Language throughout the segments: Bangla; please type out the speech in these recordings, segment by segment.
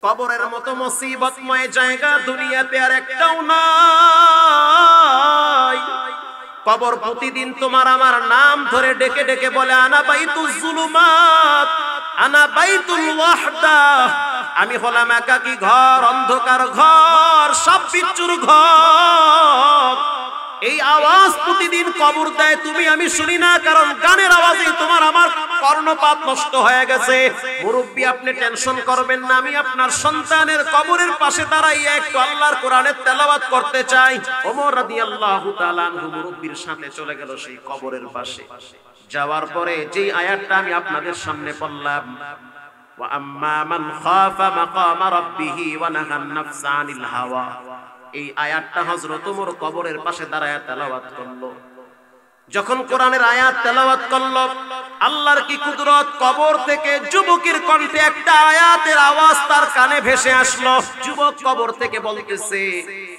কবরের মতো মুসিবতময় জায়গা দুনিয়াতে আর একটাও নাই। কবর প্রতিদিন তোমার আমার নাম ধরে ডেকে ডেকে বলে, আনা বাইতুল জুলুমাত, আনা বাইতুল ওয়াহদা, আমি হলাম একাকী ঘর, অন্ধকার ঘর, সব বিচ্ছুর ঘর। এই আওয়াজ প্রতিদিন কবর দেয়, তুমি আমি শুনি না, কারণ গানের আওয়াজে তোমার আমার কর্ণপাত নষ্ট হয়ে গেছে। মুরব্বী, আপনি টেনশন করবেন না, আমি আপনার সন্তানের কবরের পাশে দাঁড়াইয়া একটু আল্লাহর কোরআনের তেলাওয়াত করতে চাই। ওমর রাদিয়াল্লাহু তাআলা আনহু মুরব্বীর সাথে চলে গেল সেই কবরের পাশে। যাওয়ার পরে যেই আয়াতটা আমি আপনাদের সামনে পড়লাম, ওয়া আম্মা মান খাফা মাকামা রাব্বিহি ওয়া নাহান নাফসা আনিল হাওয়া, এই আয়াতটা হযরত ওমর কবরের পাশে দাঁড়ায় তেলাওয়াত করলো। যখন কোরআনের আয়াত তেলাওয়াত করলো, আল্লাহর কি কুদরত, কবর থেকে যুবকের কণ্ঠে একটা আয়াতের আওয়াজ তার কানে ভেসে আসলো। যুবক কবর থেকে বলতেছে,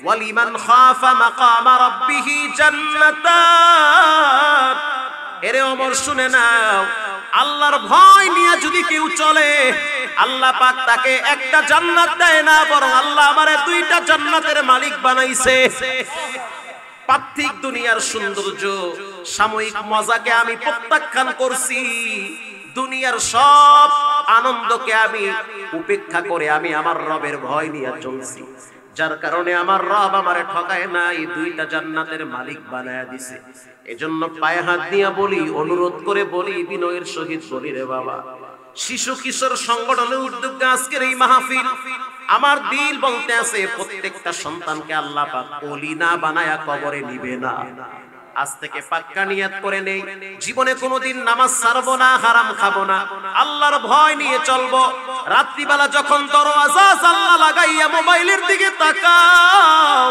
ওয়ালিমান খাফা মাকামা রাব্বিহি জান্নাতান, এরে ওমর শুনে নাও, আল্লাহর ভয় নিয়ে যদি কেউ চলে, আল্লাহ পাক তাকে একটা জান্নাত দেয় না, বরং আল্লাহ আমারে দুইটা জান্নাতের মালিক বানাইছে। পার্থিব দুনিয়ার সৌন্দর্য, সাময়িক মজাকে আমি প্রত্যাখ্যান করছি, দুনিয়ার সব আনন্দকে আমি উপেক্ষা করে আমি আমার রবের ভয় নিয়ে চলছি, যার কারণে আমার রব আমারে ঠকায় নাই, দুইটা জান্নাতের মালিক বানায়া দিছে। এজন্য পায়ে হাত দিয়া বলি, অনুরোধ করে বলি, বিনয়ের সহিত বলি, রে বাবা, শিশু কিশোর সংগঠনের উদ্যোগে আজকের এই মাহফিল, আমার দিল বলতে আছে প্রত্যেকটা সন্তানকে আল্লাহ পাক ওলি না বানায়া কবরে নিবে না। আজ থেকে পাক্কা নিয়ত করে নেই, জীবনে কোনোদিন নামাজ ছাড়বো না, হারাম খাবো না, আল্লাহর ভয় নিয়ে চলবো। রাত্রিবেলা যখন দরওয়াজা জানলা লাগাইয়া মোবাইলের দিকে তাকাও,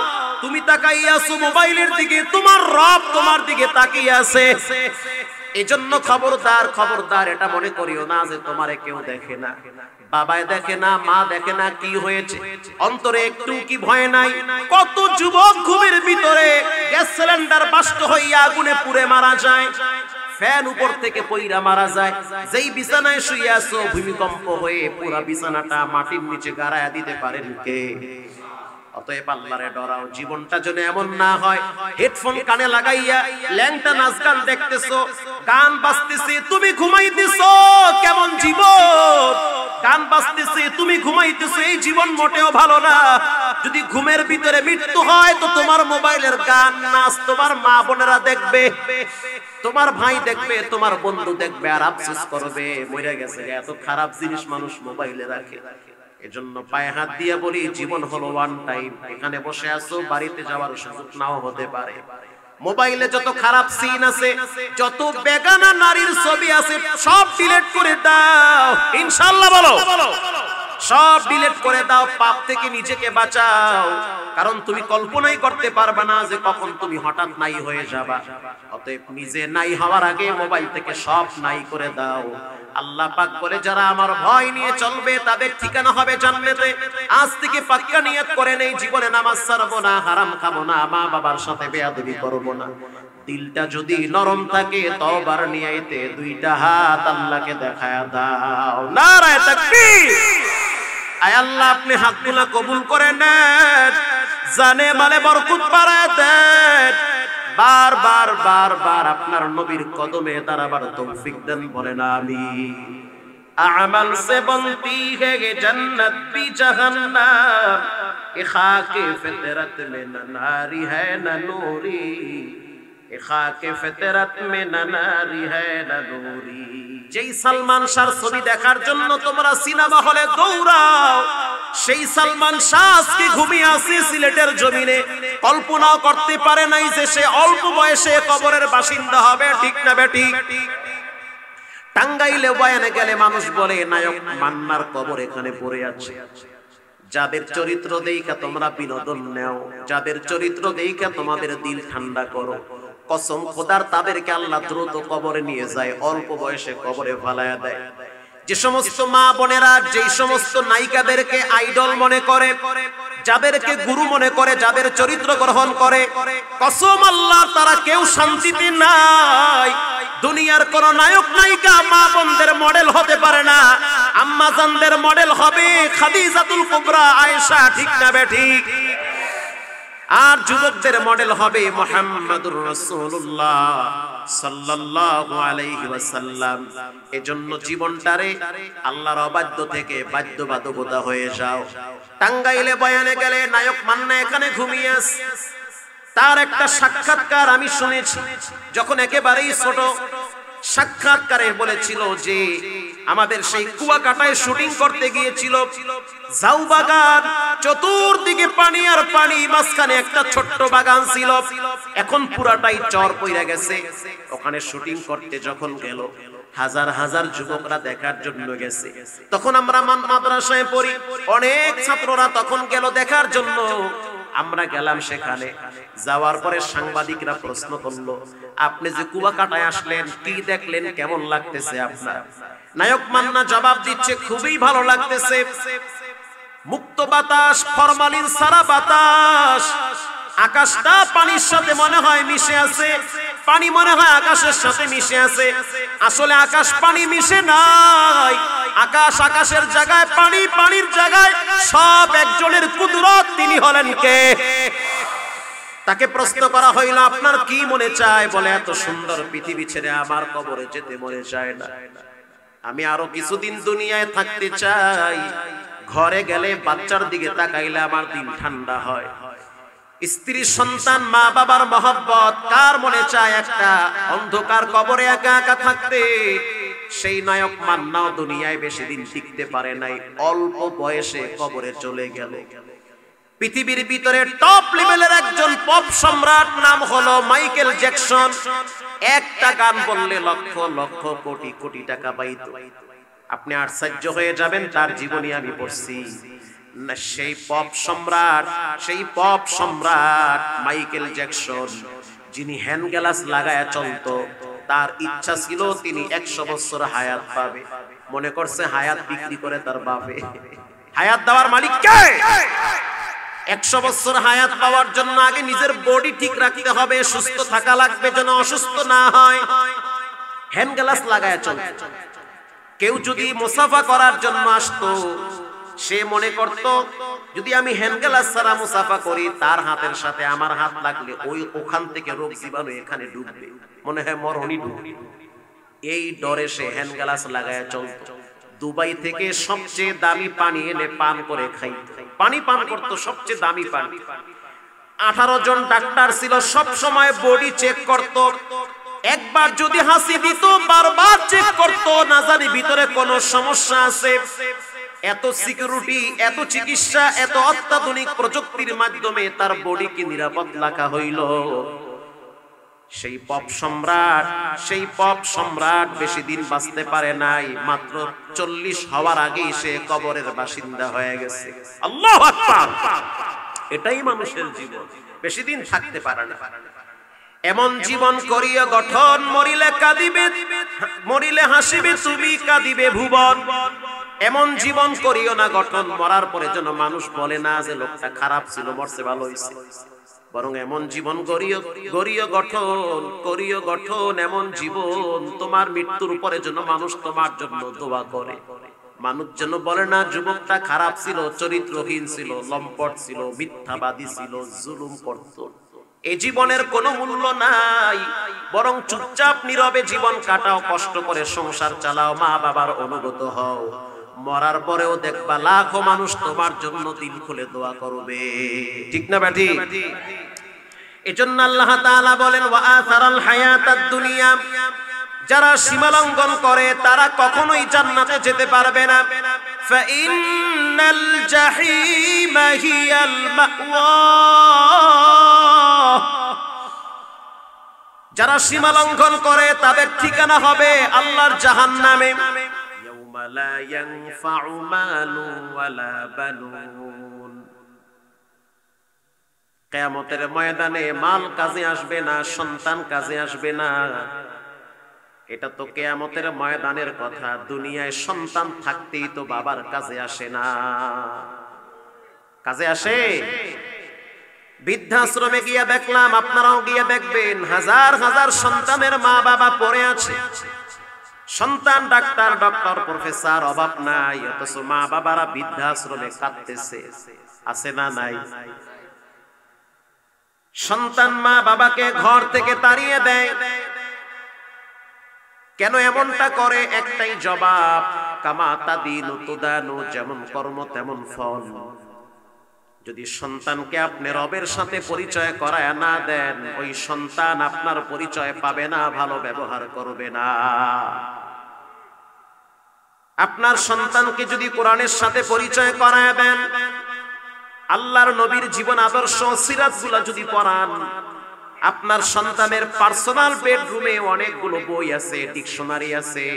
তুমি তাকাইয়াছো মোবাইলের দিকে, তোমার রব তোমার দিকে তাকিয়ে আছে। এজন্য খবরদার, খবরদার, এটা মনে করিও না যে তোমারে কেউ দেখে না, বাবায় দেখে না, মা দেখে না, কি হয়েছে অন্তরে একটু কি ভয় নাই? কত যুবক ঘুমের ভিতরে গ্যাস সিলিন্ডার বাস্ট হইয়া আগুনে পুড়ে মারা যায়, ফ্যান উপর থেকে পইরা মারা যায়, যেই বিছানায় শুয়ে আছো ভূমিকম্প হয়ে পুরা বিছানাটা মাটির নিচে গাড়ায়া দিতে পারেন কে? অতএব আল্লাহরে ডরাও, জীবনটা যেন এমন না হয় হেডফোন কানে লাগাইয়া ল্যাংটা নাচ গান দেখতেছো, গান বাজতেছে, তুমি ঘুমাইতেছো, কেমন জীবন? গান বাজতেছে, তুমি ঘুমাইতেছো, এই জীবন মোটেও ভালো না। যদি ঘুমের ভিতরে মৃত্যু হয় তো তোমার মোবাইলের গান নাচ তোমার মা বোনেরা দেখবে, তোমার ভাই দেখবে, তোমার বন্ধু দেখবে, আর আফসোস করবে মরে গেছে। এত খারাপ জিনিস মানুষ মোবাইলে রাখে। এজন্য পায়ে হাত দিয়ে বলি, জীবন হলো ওয়ান টাইম। এখানে বসে আছো, বাড়িতে যাওয়ার সুযোগ নাও হতে পারে। মোবাইলে যত খারাপ সিন আছে, যত বেগানা নারীর ছবি আছে, সব ডিলিট করে দাও ইনশাআল্লাহ। বলো, সব ডিলিট করে দাও, পাপ থেকে নিজেকে বাঁচাও, কারণ তুমি কল্পনাই করতে পারবে না যে কখন তুমি হঠাৎ নাই হয়ে যাবা। অতএব নিজে নাই হওয়ার আগে মোবাইল থেকে সব নাই করে দাও। আল্লাহ পাক বলে, যারা আমার ভয় নিয়ে চলবে তাদের ঠিকানা হবে জান্নাতে। আজ থেকে পাক্কা নিয়ত করে নেই, জীবনে নামাজ ছাড়বো না, হারাম খাবো না, মা বাবার সাথে বেয়াদবি করবো না। দিলটা যদি নরম থাকে, তওবার নিয়াইতে দুইটা হাত আল্লাহকে দেখায়া দাও। নারায়ে তাকবীর। আয় আল্লাহ, আপনি হাতগুলা কবুল করে নেন, জানে মালে বরকত বাড়ায় দেন। বার বার বার বার আপনার নবীর কদমে দাঁড়াবার তৌফিক দেন, বলেন আমিন। আমল সে বনতি है ये जन्नत भी जहन्नम, ये खाके फितरत में न नारी है न नूरी, ये खाके फितरत में न नारी है न नूरी। যেই সালমান শাহর ছবি দেখার জন্য তোমরা সিনেমা হলে দৌড়াও, সেই সালমান শাহ আজকে ঘুমিয়ে আছে সিলেটের জমিনে। কল্পনাও করতে পারে নাই যে সে অল্প বয়সে কবরের বাসিন্দা হবে, ঠিক না বেটি? টাঙ্গাইলে বয়ানে গেলে মানুষ বলে, নায়ক মান্নার কবর এখানে পড়ে আছে। যাদের চরিত্র দেখা তোমরা বিনোদন নাও, যাদের চরিত্র দেখা তোমাদের দিল ঠান্ডা করো, কসম খোদার তাদেরকে আল্লাহ দ্রুত কবরে নিয়ে যায়, অল্প বয়সে কবরে ফালায়া দেয়। যে সমস্ত মা বোনেরা যেই সমস্ত নায়িকাদেরকে আইডল মনে করে, যাদেরকে গুরু মনে করে, যাদের চরিত্র গ্রহণ করে, কসম আল্লাহর তারা কেউ শান্তিতে নাই। দুনিয়ার কোন নায়ক নায়িকা মা বোনদের মডেল হতে পারে না। আম্মা জানদের মডেল হবে খাদিজাতুল কুবরা আয়েশা, ঠিক না বেঠিক? আর যুবকদের মডেল হবে মুহাম্মাদুর রাসূলুল্লাহ সাল্লাল্লাহু আলাইহি ওয়াসাল্লাম। এজন্য জীবনটারে আল্লাহর অবাধ্য থেকে বাধ্যবাধকতা হয়ে যাও। টাঙ্গাইলে বয়ানে গেলে নায়ক মান্না এখানে ঘুমিয়ে আছে, তার একটা সাক্ষাৎকার আমি শুনেছি, যখন একেবারেই ছোট, সাক্ষাৎকারে বলেছিল যে আমাদের সেই কুয়াকাটায় শুটিং করতে গিয়েছিল, ঝাউ বাগান, চতুর্দিকে পানি আর পানি, মাঝখানে একটা ছোট্ট বাগান ছিল, এখন পুরাটাই চর পইরা গেছে। ওখানে শুটিং করতে যখন গেল, হাজার হাজার যুবকরা দেখার জন্য গেছে। তখন আমরা মাদ্রাসায় পড়ি, অনেক ছাত্ররা তখন গেল দেখার জন্য। আমরা গেলাম সেখানে, যাওয়ার পরে সাংবাদিকরা প্রশ্ন করলো, আপনি যে কুয়াকাটায় আসলেন কি দেখলেন, কেমন লাগতেছে আপনার? নায়ক মান্না জবাব দিচ্ছে, খুবই ভালো লাগতেছে, মুক্ত বাতাস, ফরমালিন সারা বাতাস, আকাশটা পানির সাথে মনে হয় মিশে আছে, পানি মনে হয় আকাশের সাথে মিশে আছে। আসলে আকাশ পানি মিশে নাই, আকাশ আকাশের জায়গায়, পানি পানির জায়গায়, সব একজনের কুদরত। তিনি হলেন কে? তাকে প্রশ্ন করা হইল, আপনার কি মনে চায়? বলে, এত সুন্দর পৃথিবী ছেড়ে আমার কবরে যেতে মনে চায় না, আমি আরো কিছুদিন দুনিয়ায় থাকতে চাই। ঘরে গেলে বাচ্চার দিকে তাকাইলে আমার দিন ঠান্ডা হয়। স্ত্রী, সন্তান, মা বাবার মহব্বত, কার মনে চায় একটা অন্ধকার কবরে একা একা থাকতে? সেই নায়ক মান্নাও দুনিয়ায় বেশি দিন টিকতে পারে নাই, অল্প বয়সে কবরে চলে গেল। পৃথিবীর ভিতরে টপ লেভেলের একজন পপ সম্রাট, নাম হলো মাইকেল জ্যাকসন। একটা গান বললে লক্ষ লক্ষ কোটি কোটি টাকা পাইতো। আপনি আশ্চর্য হয়ে যাবেন, তার জীবনী আমি পড়ছি। সেই পপ সম্রাট মাইকেল জ্যাকসন, যিনি হ্যান্ড গ্লাস লাগায়া চলতো, তার ইচ্ছা ছিল তিনি 100 বছর হায়াত পাবে। মনে করছে হায়াত বিক্রি করে তার বাপে। হায়াত দেওয়ার মালিক কে? 100 বছর হায়াত পাওয়ার জন্য আগে নিজের বডি ঠিক রাখতে হবে, সুস্থ থাকা লাগবে যেন অসুস্থ না হয়। হ্যান্ড গ্লাস লাগায়া চলতো। কেউ যদি মুসাফা করার জন্য আসতো, সে মনে করত যদি আমি হ্যান্ড গ্লাস ছাড়া মুসাফা করি, তার হাতের সাথে আমার হাত লাগলে ওখান থেকে রোগ জীবাণু এখানে ঢুকবে, মনে হয় মরণই ঢুকবে। এই ডরে সে হ্যান্ড গ্লাস লাগায়া চলতো। দুবাই থেকে সবচেয়ে দামি পানি এনে পান করে খাইতো, পানি পান করতো, সবচেয়ে দামি পানি। 18 জন ডাক্তার ছিল, সব সময় বডি চেক করত। একবার যদি হাসি দিত, বারবার চেক করত, না জানি ভিতরে কোনো সমস্যা আছে। এত সিকিউরিটি, এত চিকিৎসা, এত অত্যাধুনিক প্রযুক্তির মাধ্যমে তার বডিকে নিরাপদ রাখা হইল। সেই পপ সম্রাট বেশি দিন বাঁচতে পারে নাই, মাত্র 40 হওয়ার আগেই সে কবরের বাসিন্দা হয়ে গেছে। আল্লাহু আকবার! এটাই মানুষের জীবন, বেশি দিন থাকতে পারে না। এমন জীবন করিয়া গঠন, মরিলে কাঁদিবে, মরিলে হাসিবে তুমি, কাঁদিবে ভুবন। এমন জীবন করিও না গঠন, মরার পরে যেন মানুষ বলে না যে লোকটা খারাপ ছিল, মরছে ভালো হইছে। বরং এমন জীবন করিও গঠন, এমন জীবন তোমার মৃত্যুর পরে যেন মানুষ তোমার জন্য দোয়া করে। মানুষ যেন বলে না যুবকটা খারাপ ছিল, চরিত্রহীন ছিল, লম্পট ছিল, মিথ্যাবাদী ছিল, জুলুম করত। এই জীবনের কোনো মূল্য নাই, বরং চুপচাপ নীরবে জীবন কাটাও, কষ্ট করে সংসার চালাও, মা বাবার অনুগত হও। মরার পরেও দেখবা লাখো মানুষ তোমার জন্য দিল খুলে দোয়া করবে, ঠিক না বেটি? এজন্য আল্লাহ তাআলা বলেন, ওয়া আসারাল হায়াতাদ দুনিয়া, যারা সীমালঙ্ঘন করে তারা কখনোই জান্নাতে যেতে পারবে না। ফাইন্নাল জাহিমা হিয়াল মাওয়া, যারা সীমালঙ্ঘন করে তাদের ঠিকানা হবে আল্লাহর জাহান্নামে। ইয়াউমা লা ইয়ানফাউ মালু ওয়ালা বানুন, কিয়ামতের ময়দানে মাল কাজে আসবে না, সন্তান কাজে আসবে না। এটা তো কিয়ামতের ময়দানের কথা। দুনিয়ায় সন্তান থাকতেই তো বাবার কাজে আসে না, কাজে আসে? বৃদ্ধাশ্রমে গিয়ে দেখলাম, আপনারাও গিয়ে দেখবেন, হাজার হাজার সন্তানের মা বাবা পড়ে আছে। সন্তান ডাক্তার, ডক্টর, প্রফেসর, অভাব নাই, অথচ মা বাবারা বৃদ্ধাশ্রমে কাঁদতেছে। আছে না নাই? সন্তান মা বাবাকে ঘর থেকে তাড়িয়ে দেয়। কেন এমনটা করে? একটাই জবাব, কামা তাদিনু তুদানু, যেমন কর্ম তেমন ফল। যদি সন্তানকে আপনি রবের সাথে পরিচয় করায় না দেন, ওই সন্তান আপনার পরিচয় পাবে না, ভালো ব্যবহার করবে না। আপনার সন্তানকে যদি কোরআনের সাথে পরিচয় করায় দেন, আল্লাহর নবীর জীবন আদর্শ সিরাতগুলো যদি পড়ান, আপনার সন্তানের পার্সোনাল বেডরুমে অনেকগুলো বই আছে, ডিকশনারি আছে,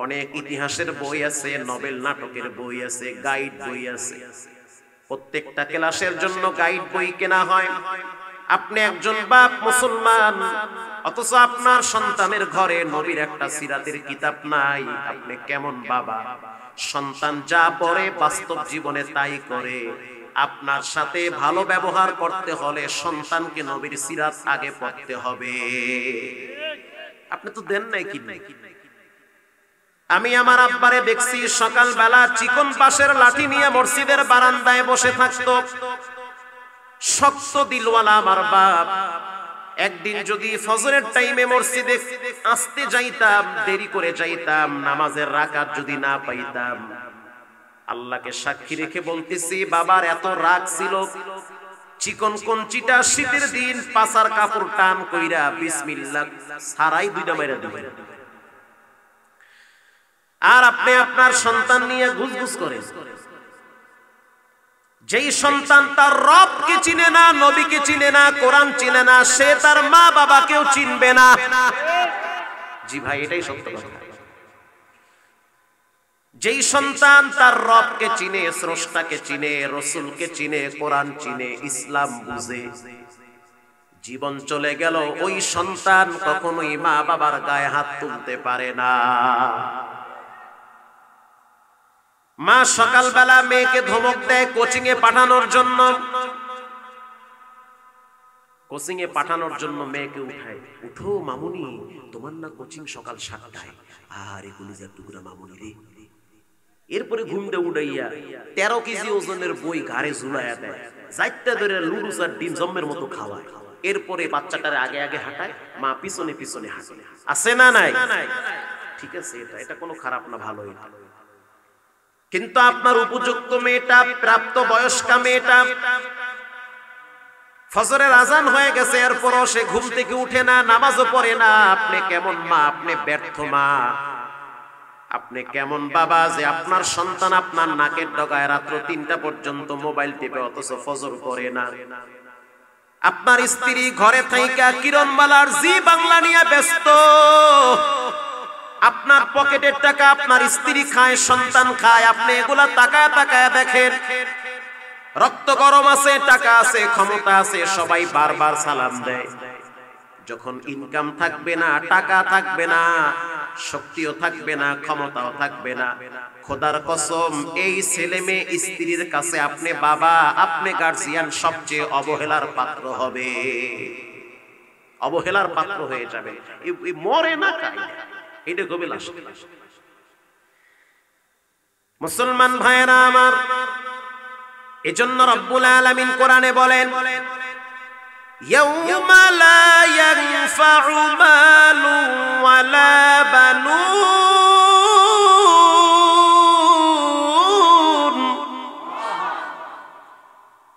অনেক ইতিহাসের বই আছে, নভেল নাটকের বই আছে, গাইড বই আছে। প্রত্যেকটা ক্লাসের জন্য গাইড বই কেনা হয়। আপনি একজন বাপ মুসলমান, অথচ আপনার সন্তানের ঘরে নবীর একটা সিরাতের কিতাব নাই। আপনি কেমন বাবা? সন্তান যা পড়ে বাস্তব জীবনে তাই করে। আপনার সাথে ভালো ব্যবহার করতে হলে সন্তানকে নবীর সিরাত আগে পড়তে হবে। আপনি তো দেন নাই কি? আমি আমার আব্বারে দেখছি, সকালবেলা চিকন পাশের লাঠি নিয়ে মসজিদের বারান্দায় বসে থাকতো। শক্ত দিলওয়ালা আমার বাপ। একদিন যদি ফজরের টাইমে মসজিদে আসতে যাইতাম, দেরি করে যাইতাম, নামাজের রাকাত যদি না পাইতাম, আল্লাহকে সাক্ষী রেখে বলতেছি, বাবার এত রাগ ছিল, চিকন কঞ্চিটা শীতের দিন পাছার কাপড় টান কইরা বিসমিল্লাহ সারাই দুইটা মাইরা দিবেন। আর আপনি আপনার সন্তান নিয়ে গুজগুজ করেন। যেই সন্তান তার রবকে চিনে না, নবীকে চিনে না, কোরআন চিনে না, সে তার মা বাবাকেও চিনবে না। জি ভাই, এটাই সত্য কথা। যেই সন্তান তার রবকে চিনে, স্রষ্টাকে চিনে, রসুলকে চিনে, কোরআন চিনে, ইসলাম বুঝে, জীবন চলে গেল, ওই সন্তান কখনোই মা বাবার গায়ে হাত তুলতে পারে না। মা সকালবেলা মেয়েকে ধমক দেয় কোচিং এ পাঠানোর জন্য। কোচিং এ পাঠানোর জন্য মেয়েকে উঠায়, উঠো মামুনি, তোমার না কোচিং সকাল 7টায়। আর এগুলি যে টুকরা মামুনি রে। এরপরে ঘুমটা উড়াইয়া 13 কেজি ওজনের বই ঘাড়ে ঝুলাইয়া দেয়, যাইতে ধরে লুডুস আর ডিম জম্মের মতো খাওয়ায়। এরপরে বাচ্চাটারে আগে আগে হাঁটায়, মা পিছনে পিছনে হাঁটে। আছে না নাই? ঠিক আছে, এটা কোনো খারাপ না, ভালোই। কিন্তু আপনার উপযুক্ত মেয়েটা, প্রাপ্ত বয়স্কা মেয়েটা, ফজরের আজান হয়ে গেছে, এরপরও সে ঘুম থেকে উঠে না, নামাজও পড়ে না। আপনি কেমন মা? আপনি ব্যর্থ মা। আপনি কেমন বাবা যে আপনার সন্তান আপনার নাকের ডগায় রাত্র 3টা পর্যন্ত মোবাইল টিপে, অথচ ফজর পড়ে না। আপনার স্ত্রী ঘরে থাইকা কিরণমালার জি বাংলা নিয়ে ব্যস্ত। আপনার পকেটের টাকা আপনার স্ত্রী খায়, সন্তান খায়, আপনি এগুলা তাকায় তাকায় দেখেন। রক্ত গরম আছে, টাকা আছে, ক্ষমতা আছে, সবাই বারবার সালাম দেয়। যখন ইনকাম থাকবে না, টাকা থাকবে না, শক্তিও থাকবে না, ক্ষমতাও থাকবে না, খোদার কসম এই ছেলে মেয়ে স্ত্রীর কাছে আপনি বাবা, আপনি গার্জিয়ান সবচেয়ে অবহেলার পাত্র হবে, অবহেলার পাত্র হয়ে যাবে। মরে না খায়, এটা কবি লাশ। মুসলমান ভাইরা আমার, এজন্য রব্বুল আলামিন কোরআনে বলেন, ইয়াউমা লা ইয়ানফাউ মালু ওয়ালা বানুন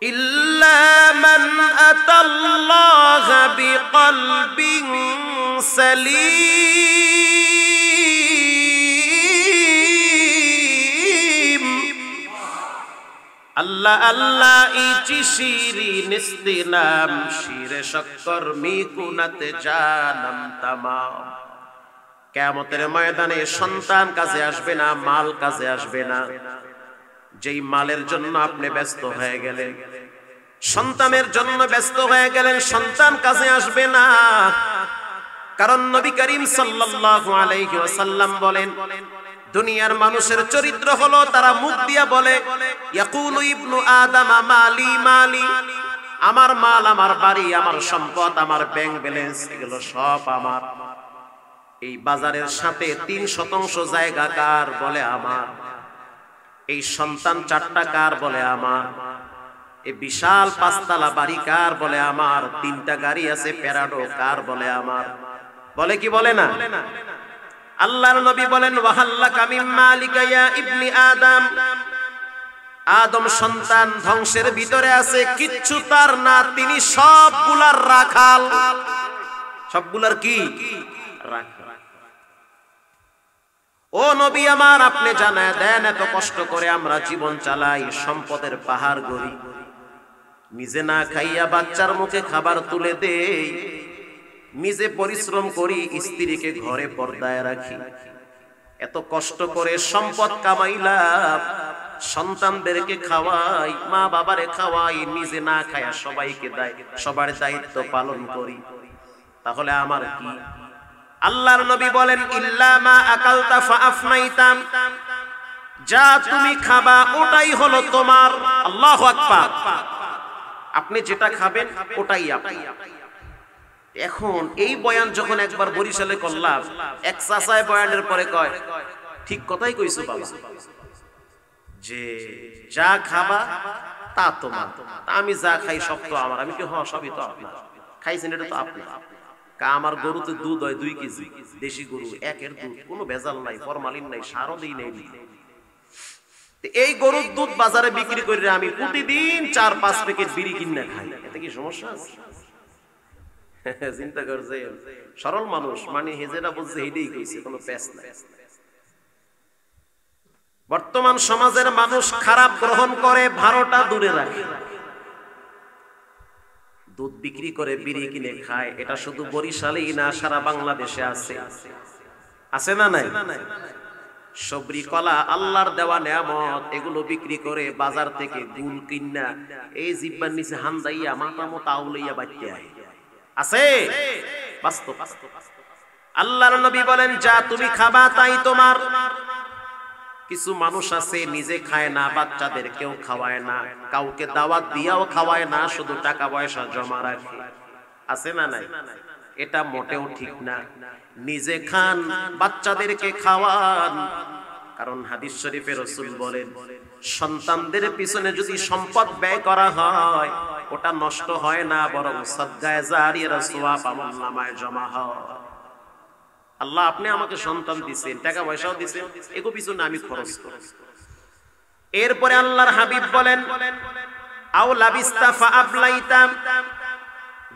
ইল্লা মান আতাল্লাহা বিকলবিন সালিম। আল্লাহ আল্লাহ ইচি শিরি নিস্তিনাম শিরে শক্কর মিকুনাতে জানাম তামাম। কিয়ামতের ময়দানে সন্তান কাজে আসবে না, মাল কাজে আসবে না। যেই মালের জন্য আপনি ব্যস্ত হয়ে গেলেন, সন্তানের জন্য ব্যস্ত হয়ে গেলেন, সন্তান কাজে আসবে না। কারণ নবী করিম সাল্লাল্লাহু আলাইহি ওয়াসাল্লাম বলেন, দুনিয়ার মানুষের চরিত্র হলো তারা মুখ দিয়া বলে, ইয়াকুলু ইবনু আদম মালি মালি, আমার মাল, আমার বাড়ি, আমার সম্পদ, আমার ব্যাংক ব্যালেন্স, এগুলো সব আমার। এই বাজারের সাথে 3% জায়গা কার? বলে আমার। এই সন্তান 4টা কার? বলে আমার। এই বিশাল 5তলা বাড়ি কার? বলে আমার। 3টা গাড়ি আছে প্যারাডো কার? বলে আমার। বলে কি বলে না? আল্লাহর নবী বলেন, ওয়াহাল্লাকা মিন মালিকা ইয়া ইবনি আদম, আদম সন্তান ধ্বংসের ভিতরে আছে, কিচ্ছু তার না, তিনি সবগুলার রাখাল। সবগুলার কি? রাখাল। ও নবী আমার, আপনি জানায় দেন, এত কষ্ট করে আমরা জীবন চালাই, সম্পদের পাহাড় গড়ি, নিজে না খাইয়া বাচ্চার মুখে খাবার তুলে দেই, নিজে পরিশ্রম করি, স্ত্রীকে ঘরে পর্দায় রাখি, এত কষ্ট করে সম্পদ কামাইলাম, সন্তানদেরকে খাওয়াই, মা বাবারে খাওয়াই, নিজে না খায়া সবাইকে দেয়, সবার দায়িত্ব পালন করি, তাহলে আমার কি? আল্লাহর নবী বলেন, ইল্লা মা আকালতা ফাআফনাইতাম, যা তুমি খাবা ওটাই হলো তোমার। আল্লাহু আকবার। আপনি যেটা খাবেন ওটাই আপনি। এখন এই বয়ান যখন একবার বরিশালে করলাম, এক চাচায় বয়ানের পরে কয়, ঠিক কথাই কইছো বাবা, যে যা খাবা তা তোমার, আমি যা খাই সব তো আমার। আমি কি? হ্যাঁ, সবই তো আপনার। খাইছেন এটা তো আপনি। আমার গরুতে দুধ হয় 2 কেজি, দেশি গরু, একের দুধ, কোনো ভেজাল নাই, ফরমালিন নাই, সারও দেই নাই। এই গরুর দুধ বাজারে বিক্রি করে আমি প্রতিদিন 4-5 প্যাকেট বিড়ি কিনে খাই, এতে কি সমস্যা আছে? চিন্তা করছে সরল মানুষ, মানে হেজেরা বলছে হেডেই কইছে, কোনো প্যাচ নাই। বর্তমান সমাজের মানুষ খারাপ গ্রহণ করে, ভালোটা দূরে রাখে, দুধ বিক্রি করে বিড়ি কিনে খায়। এটা শুধু বরিশালেই না, সারা বাংলাদেশে আছে। আছে না নাই? সবরি, কলা, আল্লাহর দেওয়া নেয়ামত, এগুলো বিক্রি করে বাজার থেকে গুল কিনা এই জিব্বার নিচে হান্দাইয়া মাথা মতো আউলাইয়া বাইতে আয়। আছে, বাস্তব। আল্লাহর নবী বলেন, যা তুমি খাবা তাই তোমার। কিছু মানুষ আছে নিজে খায় না, বাচ্চাদের কেউ খাওয়ায় না, কাউকে দাওয়াত দিয়াও খাওয়ায় না, শুধু টাকা পয়সা জমা রাখে। আছে না নাই? এটা মোটেও ঠিক না। নিজে খান, বাচ্চাদেরকে খাওয়ান। কারণ হাদিস শরীফে রাসূল বলেন, সন্তানদের পিছনে যদি সম্পদ ব্যয় করা হয়, ওটা নষ্ট হয় না, বরং সাদকায়ে জারিয়ার সওয়াব আমলনামায় জমা হয়। আল্লাহ, আপনি আমাকে সন্তান দিয়েছেন, টাকা পয়সাও দিয়েছেন, এগো পিছনে আমি খরচ করি। এরপরে আল্লাহর হাবিব বলেন, আও লাবিস্তা ফাআবলাইতা,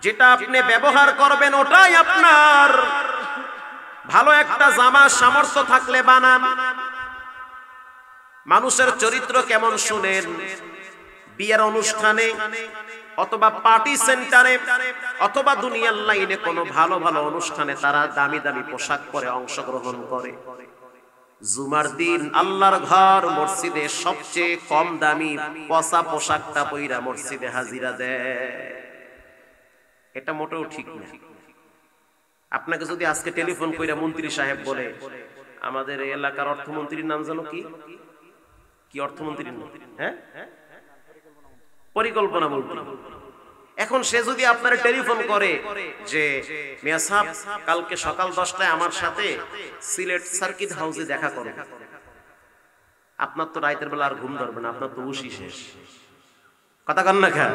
যেটা আপনি ব্যবহার করবেন ওটাই আপনার। ভালো একটা জামা সামর্থ্য থাকলে বানান। মানুষের চরিত্র কেমন শুনেন, বিয়ের অনুষ্ঠানে অথবা পার্টি সেন্টারে অথবা দুনিয়ার লাইনে কোনো ভালো ভালো অনুষ্ঠানে তারা দামি দামি পোশাক পরে অংশগ্রহণ করে। জুমার দিন আল্লাহর ঘর মসজিদে সবচেয়ে কম দামি পচা পোশাকটা পইরা মসজিদে হাজিরা দেয়। এটা মোটেও ঠিক না। আপনাকে যদি আজকে টেলিফোন কইরা মন্ত্রী সাহেব বলে, আমাদের এলাকার অর্থমন্ত্রীর নাম জানো কি? কি অর্থমন্ত্রীর নাম? হ্যাঁ, পরিকল্পনা মন্ত্রী। এখন সে যদি আপনার টেলিফোন করে যে মিয়া সাহেব, কালকে সকাল 10টায় আমার সাথে সিলেট সার্কিট হাউসে দেখা করুন, আপনার তো রাতের বেলা আর ঘুম ধরবে না, আপনার তো উশি শেষ। কথা কন না কেন?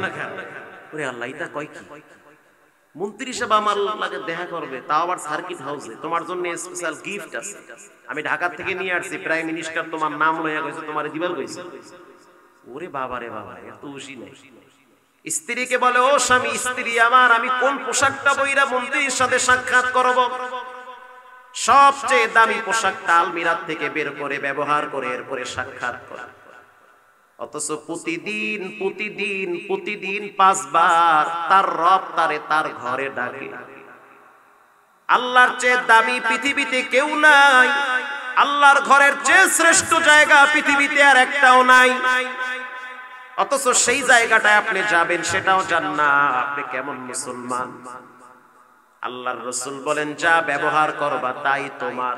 ওরে আল্লাহ, এটা কয় কি? মন্ত্রী সাহেব আমার লাগে দেখা করবে, তাও আবার সার্কিট হাউসে, তোমার জন্য স্পেশাল গিফট আছে, আমি ঢাকা থেকে নিয়ে আসছি, প্রাইম মিনিস্টার তোমার নাম লইয়া কইছে, তোমার দিবার কইছে। ওরে বাবা রে বাবা, এত উশি নাই। স্ত্রীকে বলে, ও স্বামী, স্ত্রী আমার, আমি কোন পোশাকটা পইরা মন্ত্রীর সাথে সাক্ষাৎ করব? সবচেয়ে দামি পোশাকটা আলমিরাত থেকে বের করে ব্যবহার করে এরপরে সাক্ষাৎ করে। অথচ প্রতিদিন প্রতিদিন প্রতিদিন 5 বার তার রব তারে তার ঘরে ডাকে। আল্লাহর চেয়ে দামি পৃথিবীতে কেউ নাই, আল্লাহর ঘরের চেয়ে শ্রেষ্ঠ জায়গা পৃথিবীতে আর একটাও নাই। অথচ সেই জায়গাটায় আপনি যাবেন, সেটাও জান না। আপনি কেমন মুসলমান? আল্লাহর রাসূল বলেন যা ব্যবহার করবা তাই তোমার।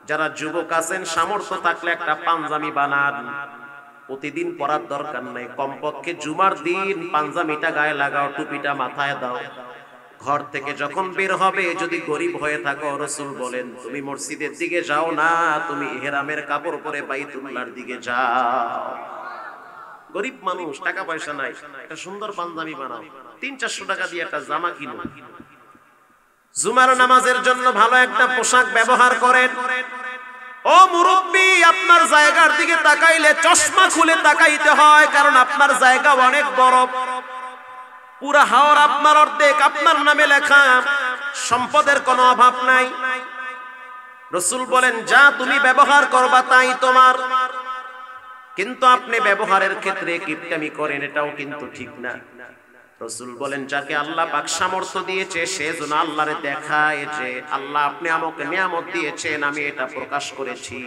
যারা যুবক আছেন সামর্থ্য থাকলে একটা পাঞ্জাবি বানান, প্রতিদিন পরার দরকার নাই, কমপক্ষে জুমার দিন পাঞ্জাবিটা গায়ে লাগাও, টুপিটা মাথায় দাও। ঘর থেকে যখন বের হবে যদি গরিব হয়ে থাকো, রাসূল বলেন তুমি মসজিদের দিকে যাও না, তুমি ইহরামের কাপড় পরে বাইতুল্লাহর দিকে যাও। গরিব মানুষ, টাকা পয়সা নাই, একটা সুন্দর পাঞ্জাবি বানাও, 300-400 টাকা দিয়ে একটা জামা কিনো। জুমার নামাজের জন্য ভালো একটা পোশাক ব্যবহার করেন। ও মুরব্বি, আপনার জায়গার দিকে তাকাইলে চশমা খুলে তাকাইতে হয়, কারণ আপনার জায়গা অনেক বড়। পুরা হাওর আপনার অর্ধেক আপনার নামে লেখা, সম্পদের কোনো অভাব নাই। রাসূল বলেন যা তুমি ব্যবহার করবা তাই তোমার। কিন্তু আপনি ব্যবহারের ক্ষেত্রে কিপটামি করেন, এটাও কিন্তু ঠিক না। রাসূল বলেন যাকে আল্লাহ পাক সামর্থ্য দিয়েছে সে যেন আল্লাহরে দেখায় যে আল্লাহ আপনি আমাকে নিয়ামত দিয়েছেন, আমি এটা প্রকাশ করেছি।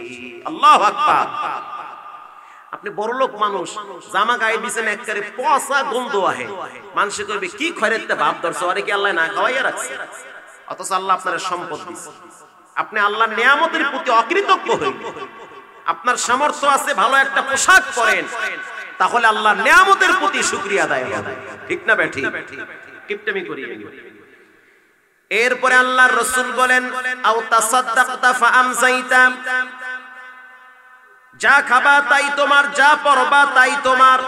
আল্লাহু আকবার। আপনি বড়লোক মানুষ, জামা গায়ে দিয়েছেন একবারে পচা গন্ধ আহে, মানুষ কইবে কি খয়রাতে ভাব ধরছে, আরে কি আল্লাহ না খাওয়াইয়া রাখছে? অথচ আল্লাহ আপনার সম্পদ দিয়েছে। আপনি আল্লাহর নিয়ামতের প্রতি অকৃতজ্ঞ হইবেন। আপনার সামর্থ্য আছে, ভালো একটা পোশাক পরেন, তাহলে আল্লাহর নিয়ামতের প্রতি শুকরিয়া আদায় হবে। ঠিক না বেঠি? কিপটামি করি। এরপরে আল্লাহর রাসূল বলেন আও তাসাদদাকতা ফাআমসাইতা, যা খাবা তাই তোমার, যা পরবা তাই তোমার।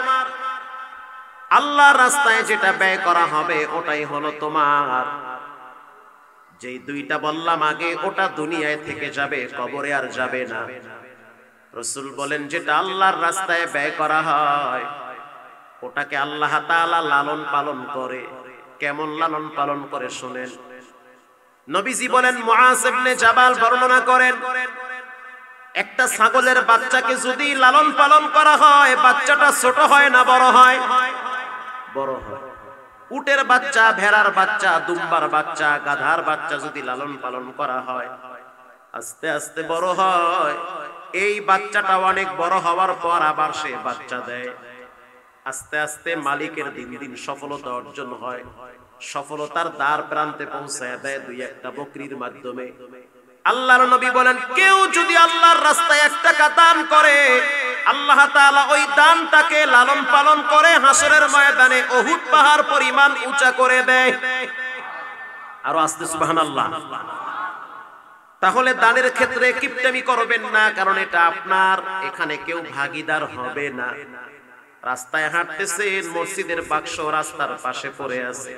আল্লাহর রাস্তায় যেটা ব্যয় করা হবে ওটাই হলো তোমার। যেই দুইটা বললাম আগে ওটা দুনিয়ায় থেকে যাবে, কবরে আর যাবে না। রাসূল বলেন যেটা আল্লাহর রাস্তায় ব্যয় করা হয় ওটাকে আল্লাহ তাআলা লালন পালন করে। কেমন লালন পালন করে শুনেন। নবীজি বলেন, মুআজ ইবনে জাবাল বর্ণনা করেন, একটা ছাগলের বাচ্চাকে যদি লালন পালন করা হয়, বাচ্চাটা ছোট হয় না বড় হয়? বড় হয়। উটের বাচ্চা, ভেড়ার বাচ্চা, দুম্বার বাচ্চা, গাধার বাচ্চা যদি লালন পালন করা হয় আস্তে আস্তে বড় হয়। এই বাচ্চাটা অনেক বড় হওয়ার পর আবার সে বাচ্চা দেয়। আস্তে আস্তে মালিকের দিন দিন সফলতা অর্জন হয়, সফলতার দ্বার প্রান্তে পৌঁছায় দেয় দুই একটা বকরির মাধ্যমে। আল্লাহর নবী বলেন কেউ যদি আল্লাহর রাস্তায় 1 টাকা দান করে, আল্লাহ তাআলা ওই দানটাকে লালন পালন করে হাসরের ময়দানে উহুদ পাহাড় পরিমাণ উঁচা করে দেয়। আর আস্তে সুবহানাল্লাহ। তাহলে দানের ক্ষেত্রে কিপটামি করবেন না, কারণ এটা আপনার, এখানে কেউ ভাগীদার হবে না। রাস্তায় হাঁটতেছেন, মসজিদের বাক্স রাস্তার পাশে পড়ে আছে,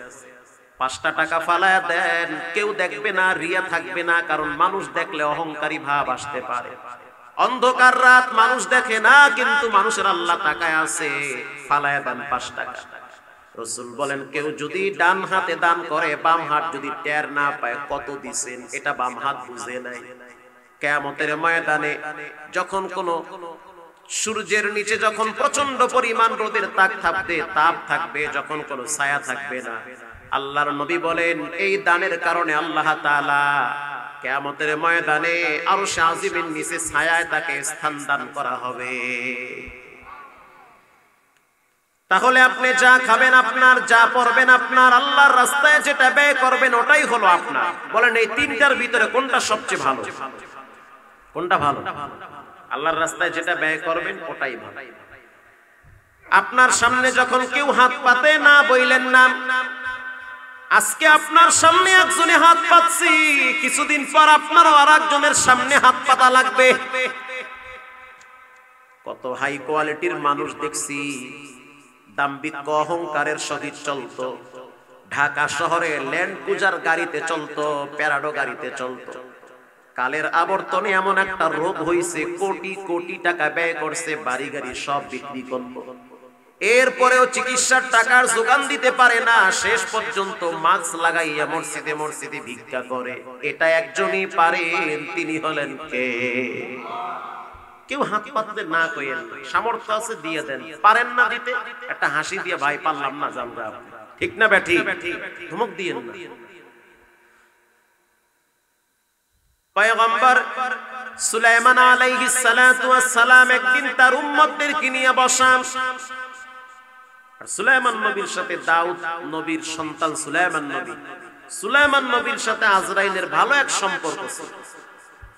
5টা টাকা ফালায়া দেন, কেউ দেখবে না, রিয়া থাকবে না, কারণ মানুষ দেখলে অহংকারী ভাব আসতে পারে। অন্ধকার রাত, মানুষ দেখে না, কিন্তু মানুষের আল্লাহ তাকায় আছে, ফালায়া দেন 5 টাকা। রাসূল বলেন কেউ যদি ডান হাতে দান করে, বাম হাত যদি টের না পায় কত দিবেন, এটা বাম হাত বুঝে নাই। কিয়ামতের ময়দানে যখন কোন সূর্যের নিচে যখন প্রচন্ড পরিমাণ রোদের তাপ থাকবে, যখন কোনো ছায়া থাকবে না, আল্লাহর নবী বলেন এই দানের কারণে আল্লাহ তাআলা কিয়ামতের ময়দানে আরশে আজিমের নিচে ছায়ায় তাকে স্থান দান করা হবে। তাহলে আপনি যা খাবেন আপনার, যা পরবেন আপনার, আল্লাহর রাস্তায় যেটা ব্যয় করবেন ওটাই হলো আপনার। বলেন এই 3টার ভিতরে কোনটা সবচেয়ে ভালো? কোনটা ভালো? আল্লাহর রাস্তায় যেটা ব্যয় করবেন ওটাই ভালো। আপনার সামনে যখন কেউ হাত পাতে না বইলেন না, আজকে আপনার সামনে একজনে হাত পাতছি, কিছুদিন পর আপনারও আরেকজনের সামনে হাত পাতা লাগবে। কত হাই কোয়ালিটির মানুষ দেখছি, দাম্ভিক অহংকারের সহিত চলতো, ঢাকা শহরে ল্যান্ড ক্রুজার গাড়িতে চলতো, প্যারাডো গাড়িতে চলতো। কালের আবর্তনে এমন একটা রোগ হইছে, কোটি কোটি টাকা ব্যয় করছে, বাড়ি গাড়ি সব বিক্রি করলো, এরপরেও চিকিৎসার টাকার যোগান দিতে পারে না, শেষ পর্যন্ত মাস্ক লাগাইয়া মসজিদে মসজিদে ভিক্ষা করে। এটা একজনই পারেন, তিনি হলেন কে? কেউ হাত পাততে না কইেন, সামর্থ্য আছে দিয়ে দেন, পারেন না দিতে একটা হাসি দিয়ে ভাই পারলাম না জানরা, ঠিক না বেঠি? ধমক দিয়েন না। পয়গম্বর সুলাইমান আলাইহিস সালাতু ওয়াস সালাম একদিন তার উম্মতদেরকে নিয়ে বসান। আর সুলাইমান নবীর সাথে দাউদ নবীর সন্তান সুলাইমান নবী সুলাইমান নবীর সাথে আজরাইলের ভালো এক সম্পর্ক ছিল।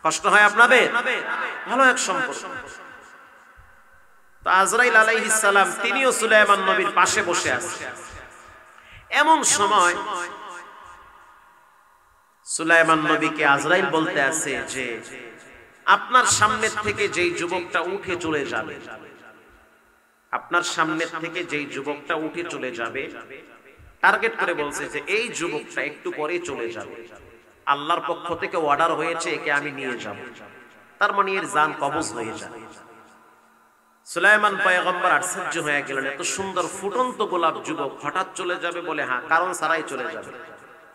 কষ্ট হয় আপনাদের? ভালো এক সম্পর্ক। তো আজরাইল আলাইহিস সালাম তিনিও সুলাইমান নবীর পাশে বসে আছেন। এমন সময় সুলাইমান নবীকে আজরাইল বলতে আছে যে আপনার সামনের থেকে যেই যুবকটা উঠে চলে যাবে, আপনার সামনের থেকে যেই যুবকটা উঠে চলে যাবে, টার্গেট করে বলছে যে এই যুবকটা একটু পরে চলে যাবে, আল্লাহর পক্ষ থেকে অর্ডার হয়েছে একে আমি নিয়ে যাব, তার মানে এর জান কবজ হয়ে যাবে। সুলাইমান পয়গম্বর আশ্চর্য হয়ে গেলেন, এত সুন্দর ফুটন্ত গোলাপ যুবক হঠাৎ চলে যাবে বলে? হ্যাঁ, কারণ ছাড়াই চলে যাবে।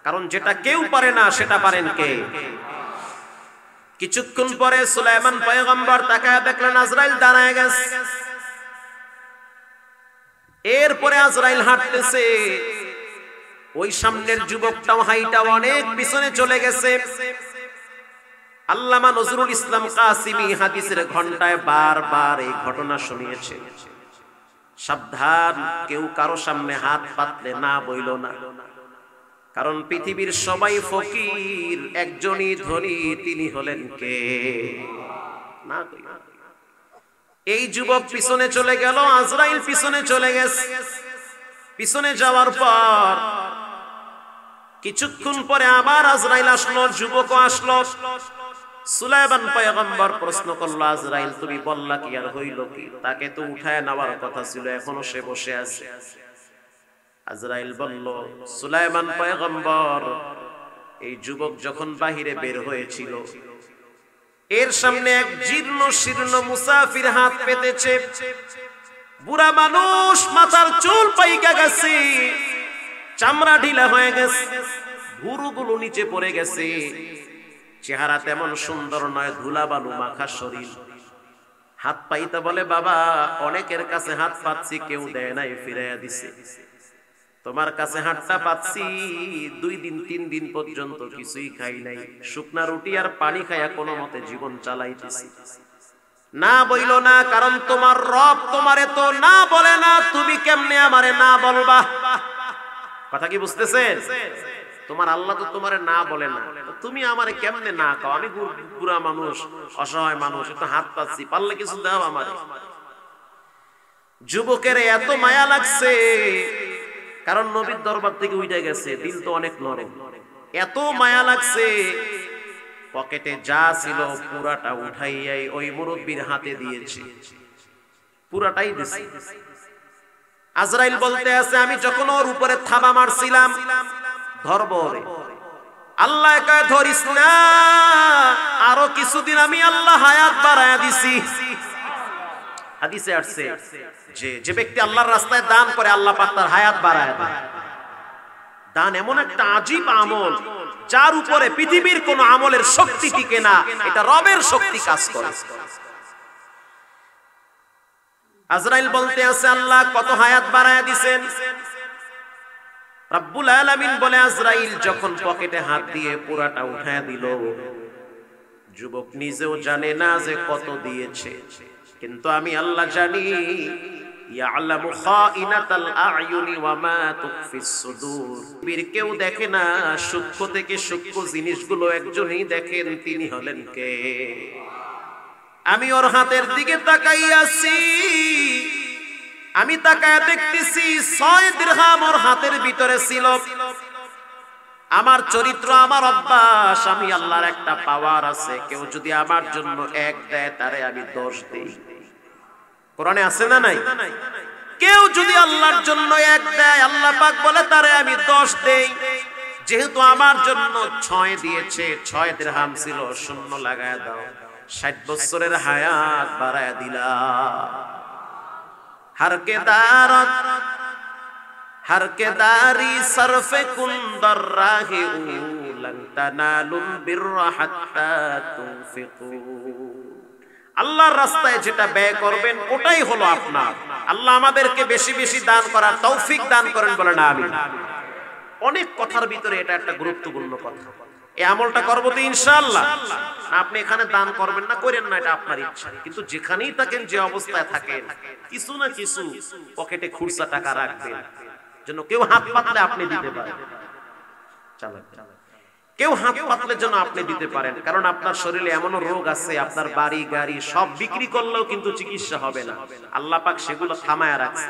কারণ যেটা কেউ পারে না সেটা পারেন কে? কিছুক্ষণ পরে সুলাইমান পয়গম্বর তাকায় দেখলেন আজরাইল দাঁড়ায় গেছে। এরপরে আজরাইল হাঁটতেছে, ওই সামনের যুবকটাও হাইটা অনেক পিছনে চলে গেছে। আল্লামা নজরুল ইসলাম কাসিমি হাদিসের ঘন্টায় বারবার এই ঘটনা শুনিয়েছে। সাবধান, কেউ কারো সামনে হাত পাতলে না বইল না, কারণ পৃথিবীর সবাই ফকির, একজনই ধনী, তিনি হলেন কে? না। এই যুবক পিছনে চলে গেল, আজরাইল পিছনে চলে গেছে। পিছনে যাওয়ার পর কিছুক্ষণ পরে আবার আজরাইল আসলো, যুবকও আসলো। সুলাইমান পয়গম্বর প্রশ্ন করলো, আজরাইল তুমি বললা কি আর হইল কি? তাকে তো উঠায় নেওয়ার কথা ছিল, এখনো সে বসে আছে। আজরাইল বলল, সুলাইমান পয়গম্বর, এই যুবক যখন বাহিরে বের হয়েছিল, এর সামনে এক জীর্ণ শীর্ণ মুসাফির হাত পেতেছে। বুড়া মানুষ, মাথার চুল পাইকা গেছে, চামড়া ঢিলা হয়ে গেছে, ভুরুগুলো নিচে পড়ে গেছে, চেহারা তেমন সুন্দর নয়, ধুলা বালু মাখা শরীর। হাত পাইতে বলে, বাবা অনেকের কাছে হাত পাচ্ছি, কেউ দেয় নাই, ফিরাইয়া দিছে। তোমার কাছে হাতটা পাচ্ছি, 2 দিন 3 দিন পর্যন্ত কিছুই খাই নাই, শুকনা রুটি আর পানি খাইয়া কোনো মতে জীবন চালাইতেছি। না বইল না, কারণ তোমার রব তোমারে তো না বলে না, তুমি কেমনে আমারে না বলবা? কথা কি বুঝতেছেন? তোমার আল্লাহ তো তোমারে না বলে না, তুমি আমারে কেমনে না কও? আমি বুড়া মানুষ, অসহায় মানুষ, তো হাত পাচ্ছি, পারলে কিছু দাও আমারে। যুবকের এত মায়া লাগছে, কারণ নবীর দরবার থেকে উঠে গেছে, দিল তো অনেক নরম। এত মায়া লাগছে, পকেটে যা ছিল পুরাটা উঠাইয়াই ওই মুরব্বির হাতে দিয়েছে, পুরাটাই দিছে। আজরাইল বলতে আছে, আমি যখন ওর উপরে থাবা মারছিলাম, ধরবো রে, আল্লাহ কয় ধরিস না, আরো কিছুদিন আমি আল্লাহ হায়াত বাড়ায়া দিছি। হাদিসে আসছে যে ব্যক্তি আল্লাহর রাস্তায় দান করে, আল্লাহ পাক তার হায়াত বাড়ায় দেয়। দান এমন একটা আজীব আমল, যার উপরে পৃথিবীর কোন আমলের শক্তি টিকে না, এটা রবের শক্তি কাজ করে। আজরাইল বলতে আছে, আল্লাহ কত হায়াত বাড়ায় দিবেন। রব্বুল আলামিন বলে, আজরাইল যখন পকেটে হাত দিয়ে পুরাটা উঠায় দিল, যুবক নিজেও জানে না যে কত দিয়েছে, কিন্তু আমি আল্লাহ জানি। ইয়ালামু খাইনাতাল আয়ুনি ওয়া মা তুখফিস সুদূর। কেউ দেখে না, সূক্ষ্ম থেকে সূক্ষ্ম জিনিসগুলো একজনই দেখেন, তিনি হলেন কে? আমি ওর হাতের দিকে তাকাইয়াছি, আমি তাকায় দেখতেছি 6 দিরহাম ওর হাতের ভিতরে ছিল। আমার চরিত্র, আমার অভ্যাস, আমি আল্লাহর একটা পাওয়ার আছে, কেউ যদি আমার জন্য 1 দেয়, তারে আমি 10 দেই। কোরআনে আছে না নাই? কেউ যদি আল্লাহর জন্য 1 দেয়, আল্লাহ পাক বলে তারে আমি 10 দেই। যেহেতু আমার জন্য 6 দিয়েছে, 6 দিরহাম ছিল, শূন্য লাগায় দাও, 60 বছরের হায়াত বাড়ায় দিলা। हर के दारी सरफे कुंदर राहे लं तनालुल बिर्रा हत्ता तुनफिकू। আল্লাহর রাস্তায় যেটা ব্যয় করবেন ওটাই হলো আপনার। আল্লাহ আমাদেরকে বেশি বেশি দান করার তৌফিক দান করেন, বলেন আমিন। অনেক কথার ভিতরে এটা একটা গুরুত্বপূর্ণ কথা। এই আমলটা করব তো ইনশাআল্লাহ। আপনি এখানে দান করবেন না, করেন না, এটা আপনার ইচ্ছা, কিন্তু যেখানেই থাকেন, যে অবস্থায় থাকেন, কিছু না কিছু পকেটে খুরসা টাকা রাখবেন, যেন কেউ হাত পাতলে আপনি দিতে পারেন। কেউ হাত পাতলের জন্য আপনি দিতে পারেন, কারণ আপনার শরীরে এমনও রোগ আছে, আপনার বাড়ি গাড়ি সব বিক্রি করলেও কিন্তু চিকিৎসা হবে না। আল্লাহ পাক সেগুলো থামায়া রাখছে।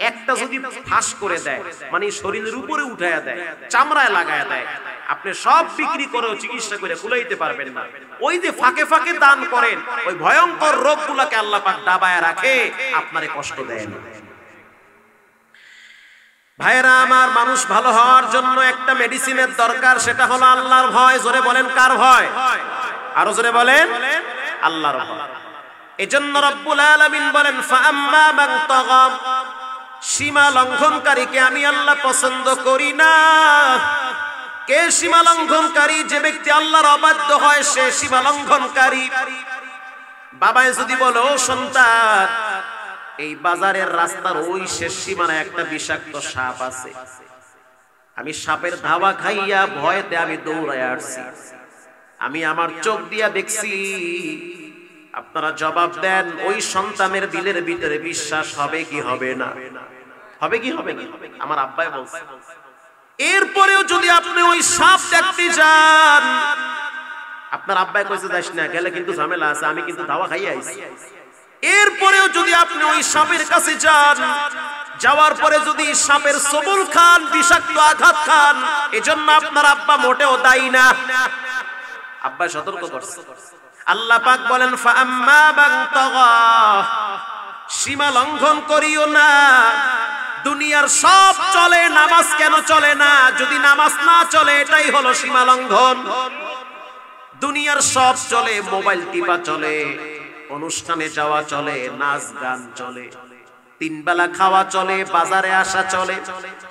একটা যদি ফাঁস করে দেয়, মানে শরীরের উপরে উঠায়া দেয়, চামড়ায় লাগায়া দেয়, আপনি সব বিক্রি করেও চিকিৎসা করে কুলাইতে পারবেন না। ওই যে ফাঁকে ফাঁকে দান করেন, ওই ভয়ঙ্কর রোগগুলোকে আল্লাহ পাক দাবায়া রাখে, আপনারে কষ্ট দেয় না। ভাইরা আমার, মানুষ ভালো হওয়ার জন্য একটা মেডিসিনের দরকার, সেটা হলো আল্লাহর ভয়। জোরে বলেন, কার ভয়? আরো জোরে বলেন, আল্লাহর ভয়। এজন্য রব্বুল আলামিন বলেন, ফাআম্মা মান তাগা, সীমা লঙ্ঘনকারীকে আমি আল্লাহ পছন্দ করি না। কে সীমা লঙ্ঘনকারী? যে ব্যক্তি আল্লাহর অবাধ্য হয় সে সীমা লঙ্ঘনকারী। বাবায় যদি বলো, সন্তান, এই বাজারের রাস্তার ওই শেষ সীমানায় একটা বিষাক্ত সাপ আছে, আমি সাপের ধাওয়া খাইয়া ভয়তে আমি দৌড়ায় আসছি, আমি আমার চোখ দিয়া দেখছি। আপনারা জবাব দেন, ওই সন্তানের দিলের ভিতরে বিশ্বাস হবে কি হবে না? হবে কি হবে না? আমার আব্বাই বলছে। এরপরেও যদি আপনি ওই সাপ দেখতে যান, আপনার আব্বাই কইছে যাস না, গেলে কিন্তু ঝামেলা আছে, আমি কিন্তু ধাওয়া খাইয়া আইছি। এরপরেও যদি আপনি ওই সাপের কাছে যান, যাওয়ার পরে যদি সাপের সবল খান, বিষাক্ত আঘাত খান, এজন্য আপনার আব্বা মোটেও দায়ী না। আব্বা সতর্ক করছে। আল্লাহ পাক বলেন, ফাআম্মা মান তাগা, সীমা লঙ্ঘন করিও না। দুনিয়ার সব চলে, নামাজ কেন চলে না? যদি নামাজ না চলে, এটাই হলো সীমা লঙ্ঘন। দুনিয়ার সব চলে, মোবাইল টিপা চলে, অনুষ্ঠানে যাওয়া চলে, নাচ গান চলে, তিন বেলা খাওয়া চলে, বাজারে আসা চলে,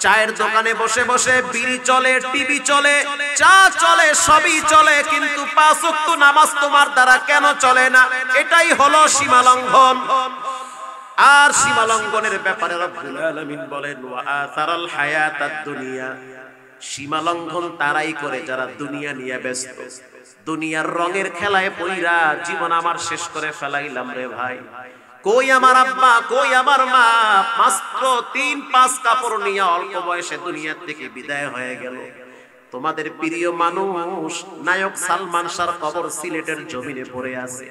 চায়ের দোকানে বসে বসে বিড়ি চলে, টিভি চলে, চা চলে, সবই চলে, কিন্তু পাঁচ ওয়াক্ত নামাজ তোমার দ্বারা কেন চলে না? এটাই হলো সীমা লঙ্ঘন। আর সীমা লঙ্ঘনের ব্যাপারে রব্বুল আলামিন বলেন, ওয়া আসারাল হায়াতাদ দুনিয়া, সীমা লঙ্ঘন তারাই করে যারা দুনিয়া নিয়ে ব্যস্ত। দুনিয়ার রঙের খেলায় পইরা জীবন আমার শেষ করে ফেলাইলাম রে ভাই। কই আমার আব্বা, কই আমার মা? মাত্র 3-5 কাপড় নিয়ে অল্প বয়সে দুনিয়া থেকে বিদায় হয়ে গেল। তোমাদের প্রিয় মানুষ নায়ক সালমান শাহর কবর সিলেটের জমিনে পড়ে আছে।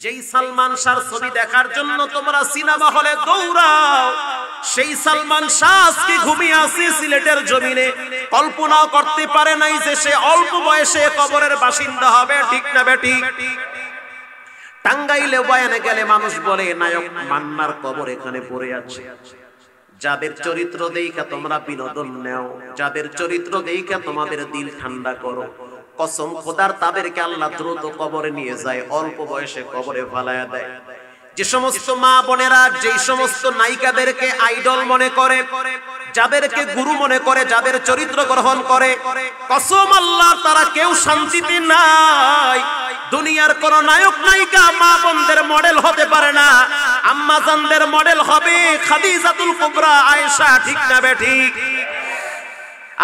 যেই সালমান শাহর ছবি দেখার জন্য তোমরা সিনেমা হলে দৌড়াও, সেই সালমান শাহ আজকে ঘুমিয়ে আছে সিলেটের জমিনে। কল্পনাও করতে পারে নাই যে সে অল্প বয়সে কবরের বাসিন্দা হবে। ঠিক না বেটি? টাঙ্গাইলে বয়ানে গেলে মানুষ বলে, নায়ক মান্নার কবর এখানে পড়ে আছে। যাদের চরিত্র দেইখা তোমরা বিনোদন নাও, যাদের চরিত্র দেইখা তোমাদের দিল ঠান্ডা করো, কসম খোদার তাদেরকে আল্লাহ দ্রুত কবরে নিয়ে যায়, অল্প বয়সে কবরে ফালায়া দেয়। যে সমস্ত মা বোনেরা যেই সমস্ত নায়িকাদেরকে আইডল মনে করে, যাদেরকে গুরু মনে করে, যাদের চরিত্র গ্রহণ করে, কসম আল্লাহ তারা কেউ শান্তিতে নাই। দুনিয়ার কোন নায়ক নায়িকা মা বোনদের মডেল হতে পারে না। আম্মা জানদের মডেল হবে খাদিজাতুল কুবরা, আয়েশা। ঠিক না বেঠিক?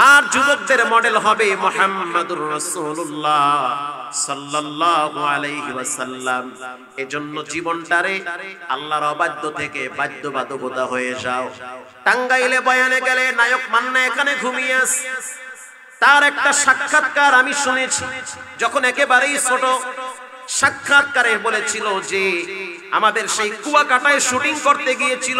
আর যুবকদের মডেল হবে মুহাম্মাদুর রাসূলুল্লাহ সাল্লাল্লাহু আলাইহি ওয়াসাল্লাম। এজন্য জীবনটারে আল্লাহর অবাধ্য থেকে বাধ্যবাধকতা হয়ে যাও। টাঙ্গাইলে বয়ানে গেলে নায়ক মান্না এখানে ঘুমিয়ে আছে। তার একটা সাক্ষাৎকার আমি শুনেছি, যখন একেবারেই ছোট। সাক্ষাৎকারে বলেছিল যে আমাদের সেই কুয়াকাটায় শুটিং করতে গিয়েছিল,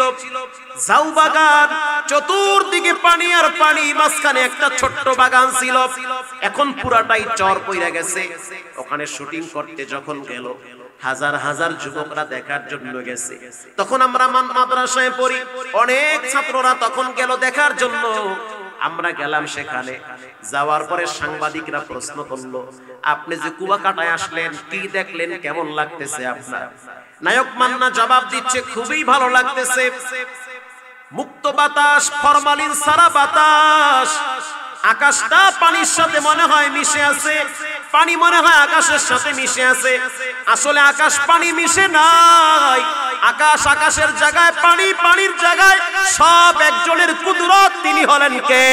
ঝাউ বাগান, চতুর্দিকে পানি আর পানি, মাঝখানে একটা ছোট্ট বাগান ছিল, এখন পুরাটাই চর পইরা গেছে। ওখানে শুটিং করতে যখন গেল, হাজার হাজার যুবকরা দেখার জন্য গেছে। তখন আমরা মাদ্রাসায় পড়ি, অনেক ছাত্ররা তখন গেল দেখার জন্য। আমরা গেলাম সেখানে। যাওয়ার পরে সাংবাদিকরা প্রশ্ন করলো, আপনি যে কুয়াকাটায় আসলেন, কি দেখলেন, কেমন লাগতেছে আপনার? নায়ক মান্না জবাব দিচ্ছে, খুবই ভালো লাগতেছে। মুক্ত বাতাস, ফরমালিন সারা বাতাস, আকাশটা পানির সাথে মনে হয় মিশে আছে, পানি মনে হয় আকাশের সাথে মিশে আছে। আসলে আকাশ পানি মিশে নাই, আকাশ আকাশের জায়গায়, পানি পানির জায়গায়, সব একজনের কুদরত। তিনি হলেন কে?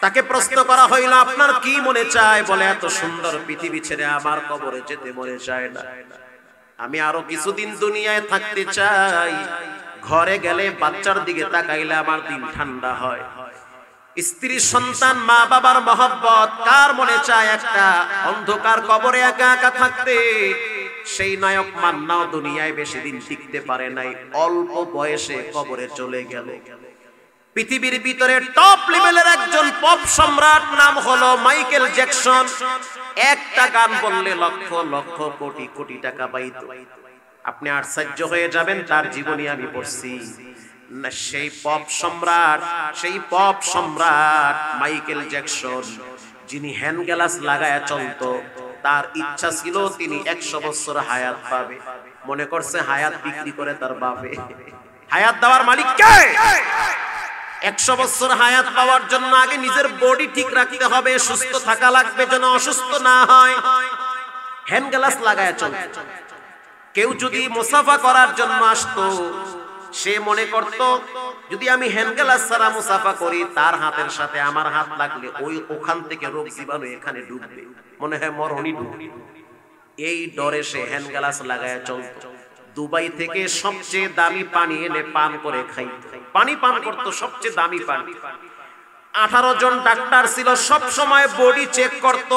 তাকে প্রশ্ন করা হইল, আপনার কি মনে চায়? বলে, এত সুন্দর পৃথিবী ছেড়ে আমার কবরে যেতে মনে চায় না। আমি আরো কিছুদিন দুনিয়ায় থাকতে চাই। ঘরে গেলে বাচ্চার দিকে তাকাইলে আমার দিন ঠান্ডা হয়। স্ত্রী সন্তান মা বাবার মহব্বত কার মনে চায় একটা অন্ধকার কবরে একা একা থাকতে? সেই নায়ক মান্নাও দুনিয়ায় বেশি দিন টিকতে পারে নাই, অল্প বয়সে কবরে চলে গেল। পৃথিবীর ভিতরে টপ লেভেলের একজন পপ সম্রাট, নাম হলো মাইকেল জ্যাকসন। একটা গান বললে লক্ষ লক্ষ কোটি কোটি টাকা পাইতো। আপনি আশ্চর্য হয়ে যাবেন, তার জীবনী আমি পড়ছি। সেই পপ সম্রাট মাইকেল জ্যাকসন, যিনি হ্যান্ড গ্লাস লাগায়া চলতো, তার ইচ্ছা ছিল তিনি 100 বছর হায়াত পাবে। মনে করছে হায়াত বিক্রি করে তার বাপে। হায়াত দেওয়ার মালিক কে? 100 বছর হায়াত পাওয়ার জন্য আগে নিজের বডি ঠিক রাখতে হবে, সুস্থ থাকা লাগবে যেন অসুস্থ না হয়। হ্যান্ড গ্লাস লাগায়া চলতো। কেউ যদি মুসাফা করার জন্য আসতো, সে মনে করত যদি আমি হ্যান্ড গ্লাস ছাড়া মুসাফা করি, তার হাতের সাথে আমার হাত লাগলে ওখান থেকে রোগ জীবাণু এখানে ঢুকবে, মনে হয় মরণই ঢুকবে। এই ডরে সে হ্যান্ড গ্লাস লাগায়া চলত। দুবাই থেকে সবচেয়ে দামি পানি এনে পান করে খাইত, পানি পান করত, সবচেয়ে দামি পানি। 18 জন ডাক্তার ছিল, সব সময় বডি চেক করত।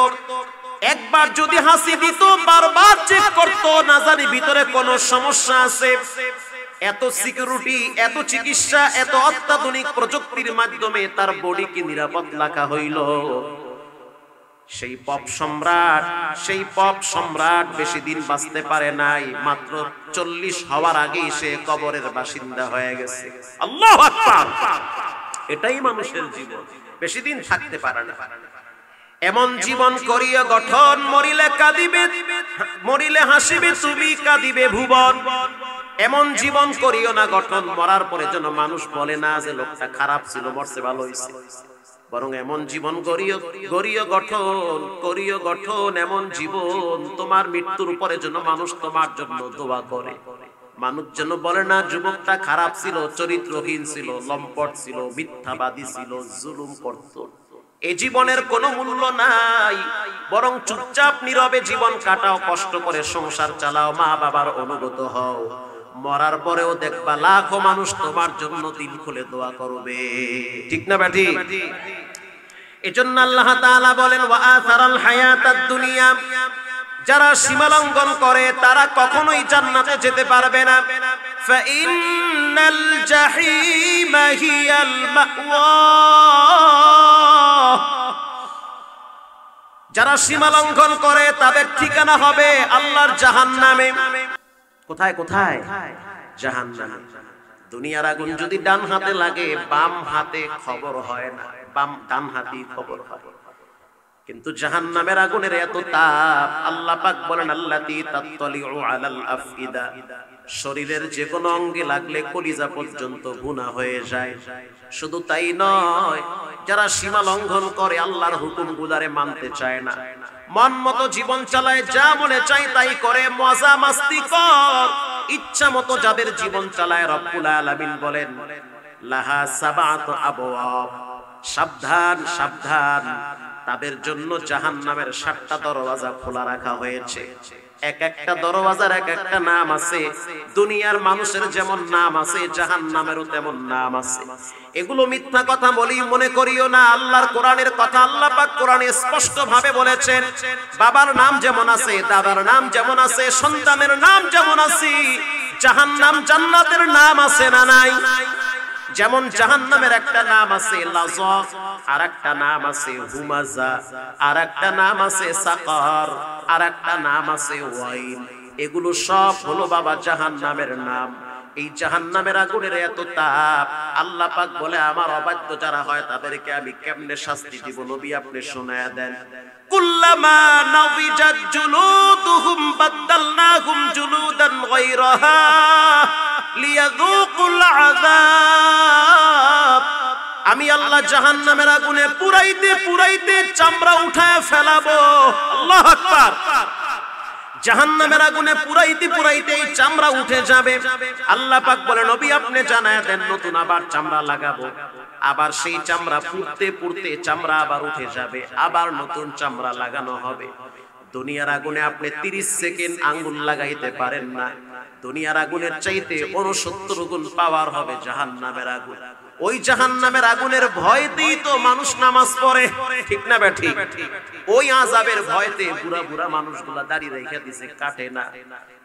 একবার যদি হাসি দিত, বারবার চেক করত, না জানি ভিতরে কোনো সমস্যা আছে। এত সিকিউরিটি, এত চিকিৎসা, এত অত্যাধুনিক প্রযুক্তির মাধ্যমে তার বডিকে নিরাপদ রাখা হইল। সেই পপ সম্রাট বেশি দিন বাঁচতে পারে নাই, মাত্র 40 হওয়ার আগেই সে কবরের বাসিন্দা হয়ে গেছে। আল্লাহু আকবার! এটাই মানুষের জীবন, বেশি দিন থাকতে পারে না। এমন জীবন করিয়া গঠন, মরিলে কাঁদিবে, মরিলে হাসিবে তুমি, কাঁদিবে ভুবন। এমন জীবন করিও না গঠন, মরার পরে যেন মানুষ বলে না যে লোকটা খারাপ ছিল, মরছে ভালো হইছে। বরং এমন জীবন করিও গঠন, এমন জীবন তোমার মৃত্যুর পরে যেন মানুষ তোমার জন্য দোয়া করে। মানুষ যেন বলে না যুবকটা খারাপ ছিল, চরিত্রহীন ছিল, লম্পট ছিল, মিথ্যাবাদী ছিল, জুলুম করত। এই জীবনের কোনো মূল্য নাই, বরং চুপচাপ নীরবে জীবন কাটাও, কষ্ট করে সংসার চালাও, মা বাবার অনুগত হও। মরার পরেও দেখবা লাখো মানুষ তোমার জন্য দিল খুলে দোয়া করবে, ঠিক না বেটি? এজন্য আল্লাহ তাআলা বলেন ওয়া আসারাল হায়াতাদ দুনিয়া, যারা সীমালঙ্ঘন করে তারা কখনোই জান্নাতে যেতে পারবে না। ফাইন্নাল জাহিমা হিয়াল মাওয়া, যারা সীমালঙ্ঘন করে তাদের ঠিকানা হবে আল্লাহর জাহান্নামে। কোথায় কোথায়? জাহান্নামে। দুনিয়ার আগুন যদি ডান হাতে লাগে, বাম হাতে খবর হয় না, ডান হাতেই খবর হয়। কিন্তু জাহান্নামের আগুনের এত তাপ, আল্লাহ পাক বলেন আল্লাতী তাত্তালিউ আলাল আফইদা, শরীরের যে কোনো অঙ্গে লাগলে কলিজা পর্যন্ত ভুনা হয়ে যায়। শুধু তাই নয়, যারা সীমা লঙ্ঘন করে, আল্লাহর হুকুমগুলারে মানতে চায় না, মন মতো জীবন চালায়, যা মনে চায় তাই করে, মজা মাস্তি কর, ইচ্ছা মতো যাদের জীবন চালায়, রব্বুল আলামিন বলেন লাহা সাবাতু আবওয়াব, সাবধান সাবধান, তাদের জন্য জাহান্নামের 7টা দরওয়াজা খোলা রাখা হয়েছে। এক একটা দরওয়াজার এক একটা নাম আছে। দুনিয়ার মানুষের যেমন নাম আছে, জাহান্নামেরও তেমন নাম আছে। এগুলো মিথ্যা কথা বলি মনে করিও না, আল্লাহর কোরআনের কথা। আল্লাহ পাক কোরআনে স্পষ্ট ভাবে বলেছেন, বাবার নাম যেমন আছে, দাদার নাম যেমন আছে, সন্তানের নাম যেমন আছে, জাহান্নাম জান্নাতের নাম আছে না নাই? যেমন জাহান্নামের একটা নাম আছে লাযা, আর একটা নাম আছে হুমাজা, আর একটা নাম আছে সাকার, আর একটা নাম আছে ওয়াইল। এগুলো সব হলো বাবা জাহান্নামের নাম। এই জাহান্নামের আগুনের এত তাপ, আল্লাহ পাক বলে আমার অবাধ্য যারা হয় তাদেরকে আমি কেমনে শাস্তি দিব, নবী আপনি শোনায়া দেন। কুল্লামা নাযিজাত জুলুদুহুম বাদদালনাহুম জুলুদান গায়রাহা লিয়াযুকুল আযাব, আমি আল্লাহ জাহান্নামের আগুনে পুরাইতে পুরাইতে চামড়া উঠায় ফেলাবো। আল্লাহু আকবার। জাহান্নামের আগুনে পুরাইতে পুরাইতে এই চামড়া উঠে যাবে। আল্লাহ পাক বলে নবী আপনি জানায়া দেন, নতুন আবার চামড়া লাগাবো। আবার সেই চামড়া পুড়তে পুড়তে চামড়া আবার উঠে যাবে, আবার নতুন চামড়া লাগানো হবে। দুনিয়ার আগুনে আপনি 30 সেকেন্ড আঙ্গুল লাগাইতে পারেন না, দুনিয়ার আগুনের চাইতে 69 গুণ পাওয়ার হবে জাহান্নামের আগুন। ওই জাহান্নামের আগুনের ভয়তেই তো মানুষ নামাজ পড়ে, ঠিক না বেঠি? ওই আযাবের ভয়তে বুড়া বুড়া মানুষগুলা দাঁড়িয়ে রেখে দিছে, কাটে না।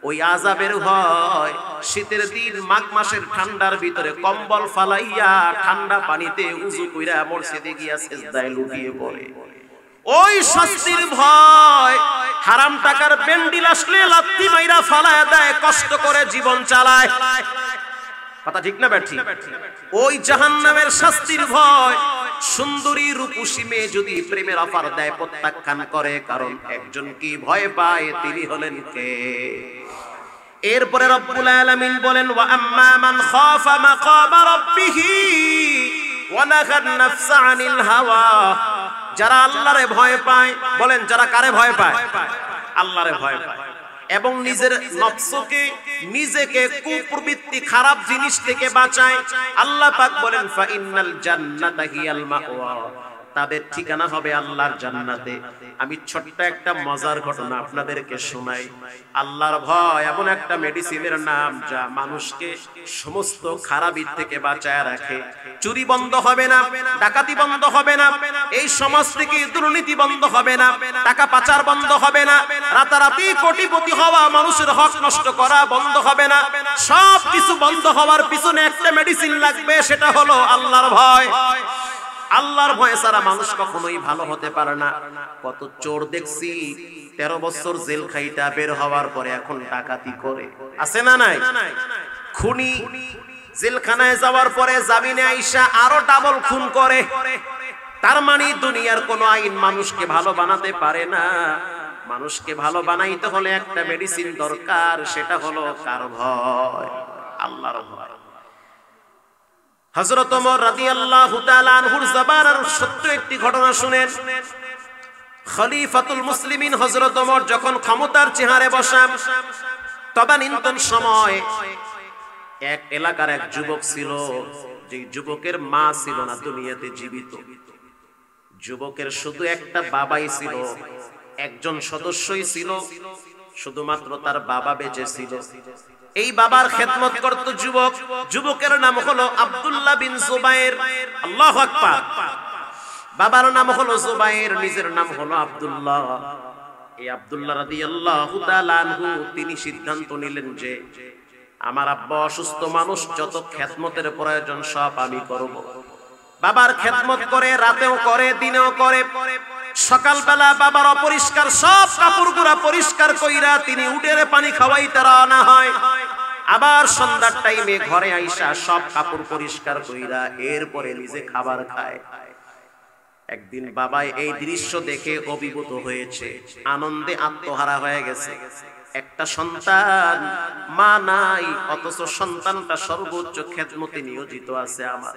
ওই আযাবের ভয় শীতের দিন মাঘ মাসের ঠান্ডার ভিতরে কম্বল ফালাইয়া ঠান্ডা পানিতে উযু কইরা মসজিদে গিয়া সিজদায় লুটিয়ে পড়ে। ওই শাস্তির ভয় হারাম টাকার বেন্ডিল আসলে লাত্তি মাইরা ফালায়া দেয়, কষ্ট করে জীবন চালায়, কথা ঠিক না বেঠি? ওই জাহান্নামের শাস্তির ভয় সুন্দরী রূপসী মেয়ে যদি প্রেমের অফার দেয় প্রত্যাখ্যান করে, কারণ একজন কি ভয় পায়, তিনি হলেন কে? এরপরে রব্বুল আলামিন বলেন ওয়া আম্মা মান খাফা মাকামা রাব্বিহি ওয়া নাহান নাফসা আনিল হাওয়া। যারা আল্লাহরে ভয় পায়, বলেন যারা কারে ভয় পায়? আল্লাহরে ভয় পায় এবং নিজের নফসকে, নিজেকে কুপ্রবৃত্তি খারাপ জিনিস থেকে বাঁচায়। আল্লাহ পাক বলেন ফা ইন্নাল জান্নাতা হিয়াল মাওয়া, তাদের ঠিকানা হবে আল্লাহর জান্নাতে। আমি ছোট্ট একটা মজার ঘটনা আপনাদেরকে শোনাই। আল্লাহর ভয় এমন একটা মেডিসিনের নাম যা মানুষকে সমস্ত খারাপির থেকে বাঁচায় রাখে। চুরি বন্ধ হবে না, ডাকাতি বন্ধ হবে না, এই সমাজ থেকে দুর্নীতি বন্ধ হবে না, টাকা পাচার বন্ধ হবে না, রাতারাতি কোটিপতি হওয়া, মানুষের হক নষ্ট করা বন্ধ হবে না। সব কিছু বন্ধ হওয়ার পিছনে একটা মেডিসিন লাগবে, সেটা হলো আল্লাহর ভয়। আল্লাহর ভয় ছাড়া মানুষ কখনোই ভালো হতে পারে না। কত চোর দেখছি 13 বছর জেল খাইটা বের হওয়ার পরে এখন ডাকাতি করে, আছে না নাই? খুনি জেলখানায় যাওয়ার পরে জামিনে আইসা আরো ডাবল খুন করে। তার মানে দুনিয়ার কোন আইন মানুষকে ভালো বানাতে পারে না। মানুষকে ভালো বানাইতে হলে একটা মেডিসিন দরকার, সেটা হলো কার ভয়? আল্লাহর ভয়। হযরত ওমর রাদিয়াল্লাহু তাআলা আনহুর জবানের সত্য একটি ঘটনা শুনেন। খলিফাতুল মুসলিমিন হযরত ওমর যখন ক্ষমতার চেহারে বসা, তদানীন্তন সময় এক এলাকার এক যুবক ছিল, যে যুবকের মা ছিল না দুনিয়াতে জীবিত। যুবকের শুধু একটা বাবাই ছিল, একজন সদস্যই ছিল, শুধুমাত্র তার বাবা বেঁচে ছিল। এই বাবার খেদমত করত যুবক। যুবকের নাম হলো আব্দুল্লাহ বিন জুবায়ের। আল্লাহু আকবার। বাবার নাম হলো জুবায়ের, নিজের নাম হলো আব্দুল্লাহ। এই আব্দুল্লাহ রাদিয়াল্লাহু তাআলা আনহু তিনি সিদ্ধান্ত নিলেন যে আমার আব্বা অসুস্থ মানুষ, যত খেদমতের প্রয়োজন সব আমি করব। বাবার খেদমত করে, রাতেও করে, দিনেও করে। সকালবেলা বাবার অপরিষ্কার সব কাপড়গুলা পরিষ্কার কইরা তিনি উটের পানি খাওয়াইতে রওনা হয়। আবার সন্ধ্যার টাইমে ঘরে আইসা সব কাপড় পরিষ্কার কইরা এরপরে নিজে খাবার খায়। একদিন বাবা এই দৃশ্য দেখে অভিভূত হয়েছে, আনন্দে আত্মহারা হয়ে গেছে। একটা সন্তান, মা নাই, অথচ সন্তানটা সর্বোচ্চ খেদমতে নিয়োজিত আছে আমার।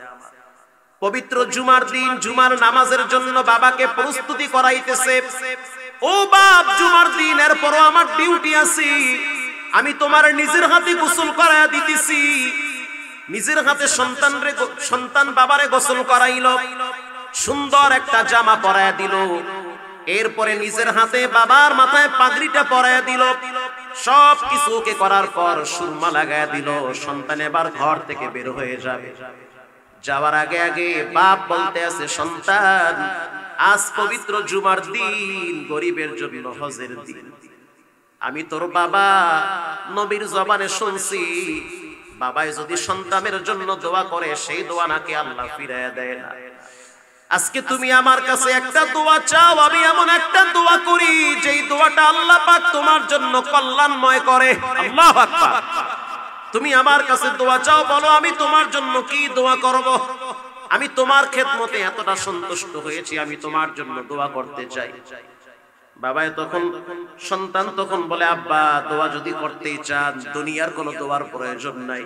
পবিত্র জুমার দিন জুমার নামাজের জন্য বাবাকে প্রস্তুতি করাইতেছে। ও বাপ, জুমার দিন, এরপরও আমার ডিউটি আছে, আমি তোমার নিজের হাতে গোসল করায়া দিতেছি। নিজের হাতে সন্তান বাবারে গোসল করাইল, সুন্দর একটা জামা পরায়া দিল। এরপরে নিজের হাতে বাবার মাথায় পাগড়িটা পরায়া দিল। সব কিছুকে করার পর সুরমা লাগায়া দিল। সন্তান এবার ঘর থেকে বের হয়ে যাবে। যাওয়ার আগে আগে বাপ বলতে আছে, সন্তান, আজ পবিত্র জুমার দিন, গরিবের জন্য হজের দিন। আমি তোর বাবা, নবীর জবানে শুনছি, বাবাই যদি সন্তানের জন্য দোয়া করে সেই দোয়া নাকি আল্লাহ ফিরাইয়া দেয় না। আজকে তুমি আমার কাছে একটা দোয়া চাও, আমি এমন একটা দোয়া করি যেই দোয়াটা আল্লাহ পাক তোমার জন্য কল্যাণময় করে। আল্লাহু আকবার। তুমি আমার কাছে দোয়া চাও, বলো আমি তোমার জন্য কি দোয়া করব। আমি তোমার খেদমতে এতটা সন্তুষ্ট হয়েছি, আমি তোমার জন্য দোয়া করতে চাই। বাবা তখন, সন্তান তখন বলে, আব্বা, দোয়া যদি করতেই চান, দুনিয়ার কোনো দোয়ার প্রয়োজন নাই,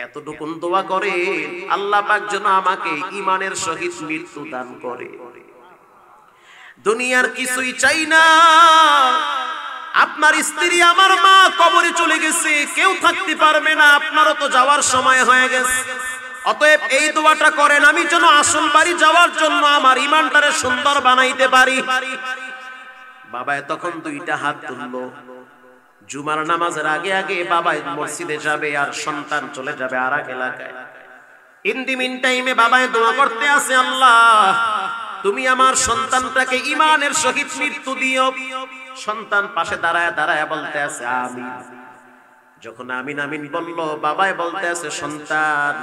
এতটুকুন দোয়া করে আল্লাহ পাক যেন আমাকে ঈমানের সহিত মৃত্যু দান করে। দুনিয়ার কিছুই চাই না। আপনার স্ত্রী, আমার মা কবরে চলে গেছে, কেউ থাকতে পারবে না, আপনারও তো যাওয়ার সময় হয়ে গেছে। অতএব এই দোয়াটা করেন, আমি যেন আসল বাড়ি যাওয়ার জন্য আমার ঈমানটারে সুন্দর বানাইতে পারি। বাবায় তখন দুইটা হাত তুললো। জুমার নামাজের আগে আগে বাবাই মসজিদে যাবে আর সন্তান চলে যাবে আর এক এলাকায়। ইন দি মিন টাইমে বাবাই দোয়া করতে আছে, আল্লাহ তুমি আমার সন্তানটাকে ঈমানের সহিত মৃত্যু দিও। সন্তান পাশে দাঁড়ায় দাঁড়ায় বলতে আছে আমিন। যখন আমিন আমিন বলল, বাবাই বলতে আছে, সন্তান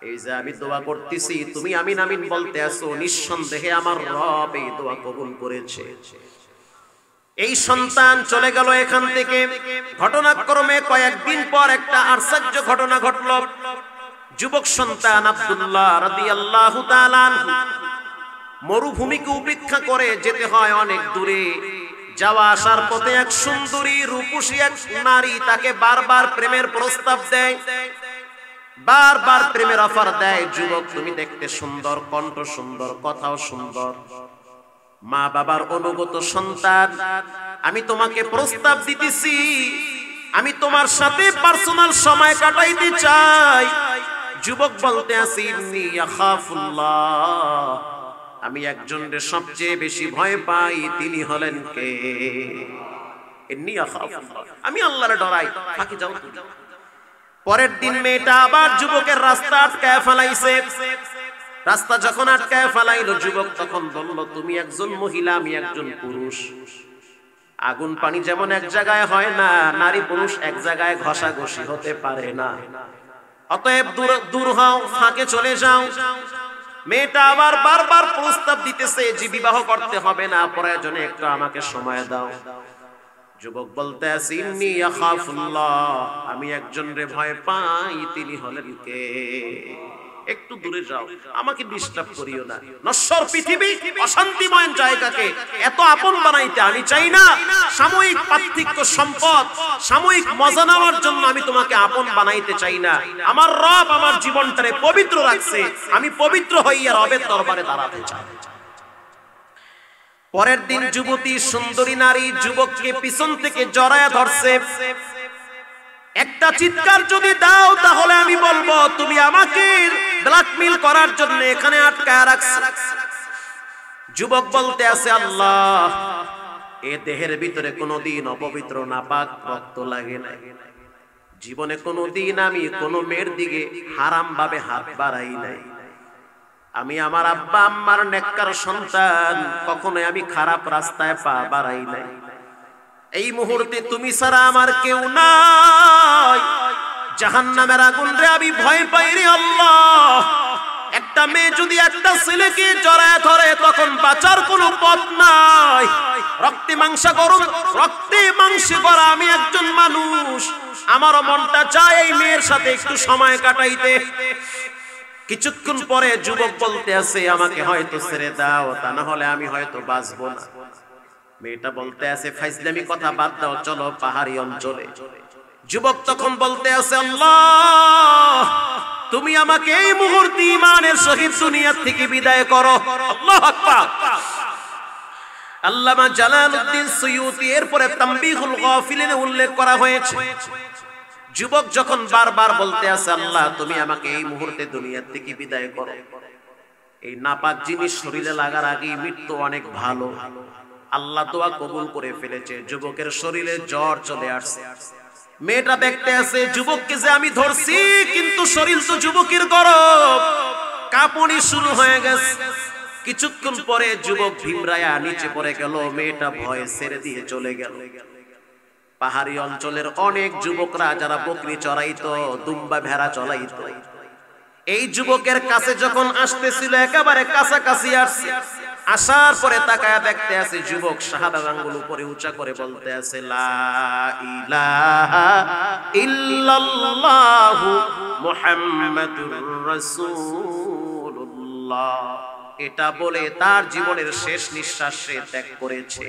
এই যে আমি দোয়া করতেছি তুমি আমিন আমিন বলতে আছো, নিঃসন্দেহে আমার রব এই দোয়া কবুল করেছে। এই সন্তান চলে গেল এখান থেকে। ঘটনাক্রমে কয়েকদিন পর একটা আশ্চর্য ঘটনা ঘটল। যুবক সন্তান আব্দুল্লাহ রাদিয়াল্লাহু তাআলা আনহু মরুভূমিকে উপেক্ষা করে যেতে হয় অনেক দূরে। যাওয়া আসার পথে এক সুন্দরী রূপসী এক নারী তাকে বারবার প্রেমের প্রস্তাব দেয়, বারবার প্রেমের অফার দেয়। যুবক তুমি দেখতে সুন্দর, কণ্ঠ সুন্দর, কথাও সুন্দর, মা বাবার অনুগত সন্তান, আমি তোমাকে প্রস্তাব দিতেছি, আমি তোমার সাথে পার্সোনাল সময় কাটাইতে চাই। যুবক বলতে আছে ইন্নী আখাফুল্লাহ, আমি একজনের সবচেয়ে বেশি ভয় পাই, তিনি হলেন কে? ইন্নী আখাফুল্লাহ, আমি আল্লাহরে ডরাই। ফাঁকি যাও তুমি। পরের দিন মেয়েটা আবার যুবকের রাস্তা আটকায় ফেলাইছে। রাস্তা যখন আটকায় ফেলাইলো, যুবক তখন বলল তুমি একজন মহিলা, আমি একজন পুরুষ। আগুন পানি যেমন এক জায়গায় হয় না, নারী পুরুষ এক জায়গায় ঘষাঘষি হতে পারে না, অতএব দূর হও, ফাঁকে চলে যাও। মেয়েটা আবার বারবার প্রস্তাব দিতেছে যে বিবাহ করতে হবে না, প্রয়োজনে একটু আমাকে সময় দাও। যুবক বলতে আছে ইন্নী আখাফুল্লাহ, আমি একজনরে ভয় পাই, তিনি হলেন কে? একটু দূরে যাও, আমাকে ডিস্টার্ব করিও না। নশ্বর পৃথিবী, অশান্তিময় জায়গাকে এত আপন বানাইতে আমি চাই না। সাময়িক পার্থক্য সম্পদ, সাময়িক মজা নেওয়ার জন্য আমি তোমাকে আপন বানাইতে চাই না। আমার রব আমার জীবনটারে পবিত্র রাখছে, আমি পবিত্র হইয়া রবের দরবারে দাঁড়াতে চাই। পরের দিন যুবতী সুন্দরী নারী যুবককে পিছন থেকে জড়ায়া ধরছে। একটা চিৎকার যদি দাও তাহলে আমি বলবো তুমি আমাকে ব্ল্যাকমেইল করার জন্য এখানে আটকায় রাখছো। যুবক বলতে আছে আল্লাহ, এ দেহের ভিতরে কোনোদিন অপবিত্র নাপাক রক্ত লাগে নাই, জীবনে কোনোদিন আমি কোনো মেয়ের দিকে হারাম ভাবে হাত বাড়াই নাই, আমি আমার আব্বা আম্মার নেককার সন্তান, কখনোই আমি খারাপ রাস্তায় পা বাড়াই নাই। এই মুহূর্তে তুমি ছাড়া আমার কেউ নাই, জাহান্নামের আগুন রে আমি ভয় পাই রে আল্লাহ। একটা মেয়ে যদি একটা ছেলেকে জড়ায় ধরে তখন বাঁচার কোনো পথ নাই। রক্তে মাংসে গরম, রক্তে মাংসে গড়া আমি একজন মানুষ, আমারও মনটা চায় এই মেয়ের সাথে একটু সময় কাটাইতে। কিছুক্ষণ পরে যুবক বলতে আছে আমাকে হয়তো ছেড়ে দাও, তা না হলে আমি হয়তো বাঁচবো না। মেয়েটা বলতে আছে ফাইজলামি কথা বাদ দাও, চলো পাহাড়ি অঞ্চলে। যুবক তখন বলতে আছে আল্লাহ, তুমি আমাকে এই মুহূর্তে ঈমানের সহিত দুনিয়া থেকে বিদায় করো। আল্লাহু আকবার। আল্লামা জালালউদ্দিন সুয়ুতী এরপরে তামবিহুল গাফিলিনে উল্লেখ করা হয়েছে, যুবক যখন বারবার বলতে আছে আল্লাহ তুমি আমাকে এই মুহূর্তে দুনিয়া থেকে বিদায় করো, এই নাপাক জিনিস শরীরে লাগার আগে মৃত্যু অনেক ভালো। আল্লাহ দোয়া কবুল করে ফেলেছে, যুবকের শরীরে জ্বর চলে আসছে। মেয়েটা দেখতে আছে যুবককে যে আমি ধরছি, কিন্তু শরীর তো যুবকের গরম, কাঁপুনি শুরু হয়ে গেছে। কিছুক্ষণ পরে যুবক ভিমরায়া নিচে পড়ে গেল, মেয়েটা ভয়ে ছেড়ে দিয়ে চলে গেল। পাহাড়ি অঞ্চলের অনেক যুবকরা যারা বকরি চড়াইতো, দুম্বা ভেড়া চড়াইতো, এই যুবকের কাছে যখন আসতেছিল একেবারে কাছাকাছি আসছে, আসার পরে তাকায়া দেখতে আছে যুবক শাহাদাত আঙ্গুল উপরে উঁচা করে বলতে আছে লা ইলাহা ইল্লাল্লাহু মুহাম্মাদুর রাসূলুল্লাহ। এটা বলে তার জীবনের শেষ নিঃশ্বাস সে ত্যাগ করেছে।